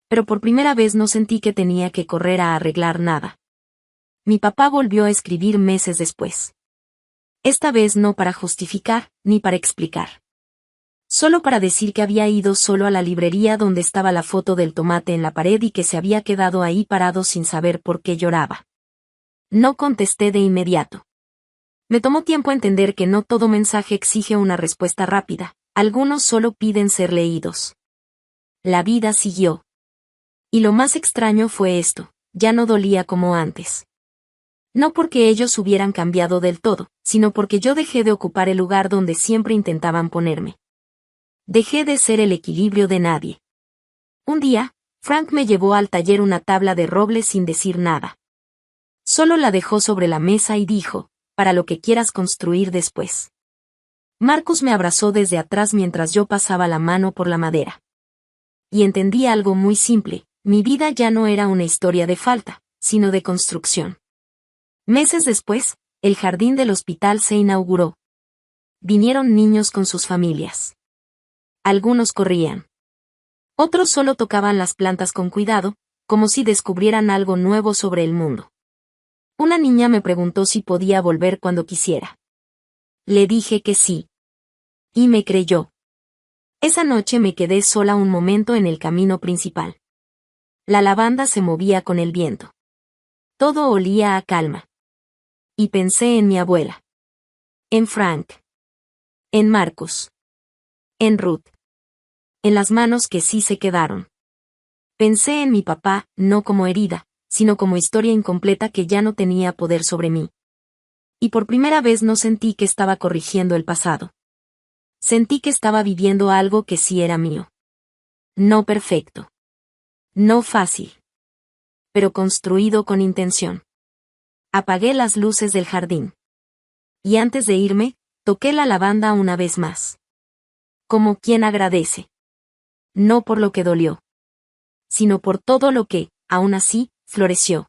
Pero por primera vez no sentí que tenía que correr a arreglar nada. Mi papá volvió a escribir meses después. Esta vez no para justificar, ni para explicar. Solo para decir que había ido solo a la librería donde estaba la foto del tomate en la pared y que se había quedado ahí parado sin saber por qué lloraba. No contesté de inmediato. Me tomó tiempo entender que no todo mensaje exige una respuesta rápida, algunos solo piden ser leídos. La vida siguió. Y lo más extraño fue esto, ya no dolía como antes. No porque ellos hubieran cambiado del todo, sino porque yo dejé de ocupar el lugar donde siempre intentaban ponerme. Dejé de ser el equilibrio de nadie. Un día, Frank me llevó al taller una tabla de roble sin decir nada. Solo la dejó sobre la mesa y dijo, para lo que quieras construir después. Marcus me abrazó desde atrás mientras yo pasaba la mano por la madera. Y entendí algo muy simple, mi vida ya no era una historia de falta, sino de construcción. Meses después, el jardín del hospital se inauguró. Vinieron niños con sus familias. Algunos corrían. Otros solo tocaban las plantas con cuidado, como si descubrieran algo nuevo sobre el mundo. Una niña me preguntó si podía volver cuando quisiera. Le dije que sí. Y me creyó. Esa noche me quedé sola un momento en el camino principal. La lavanda se movía con el viento. Todo olía a calma. Y pensé en mi abuela. En Frank. En Marcus. En Ruth. En las manos que sí se quedaron. Pensé en mi papá, no como herida, sino como historia incompleta que ya no tenía poder sobre mí. Y por primera vez no sentí que estaba corrigiendo el pasado. Sentí que estaba viviendo algo que sí era mío. No perfecto. No fácil. Pero construido con intención. Apagué las luces del jardín. Y antes de irme, toqué la lavanda una vez más. Como quien agradece. No por lo que dolió, sino por todo lo que, aún así, floreció.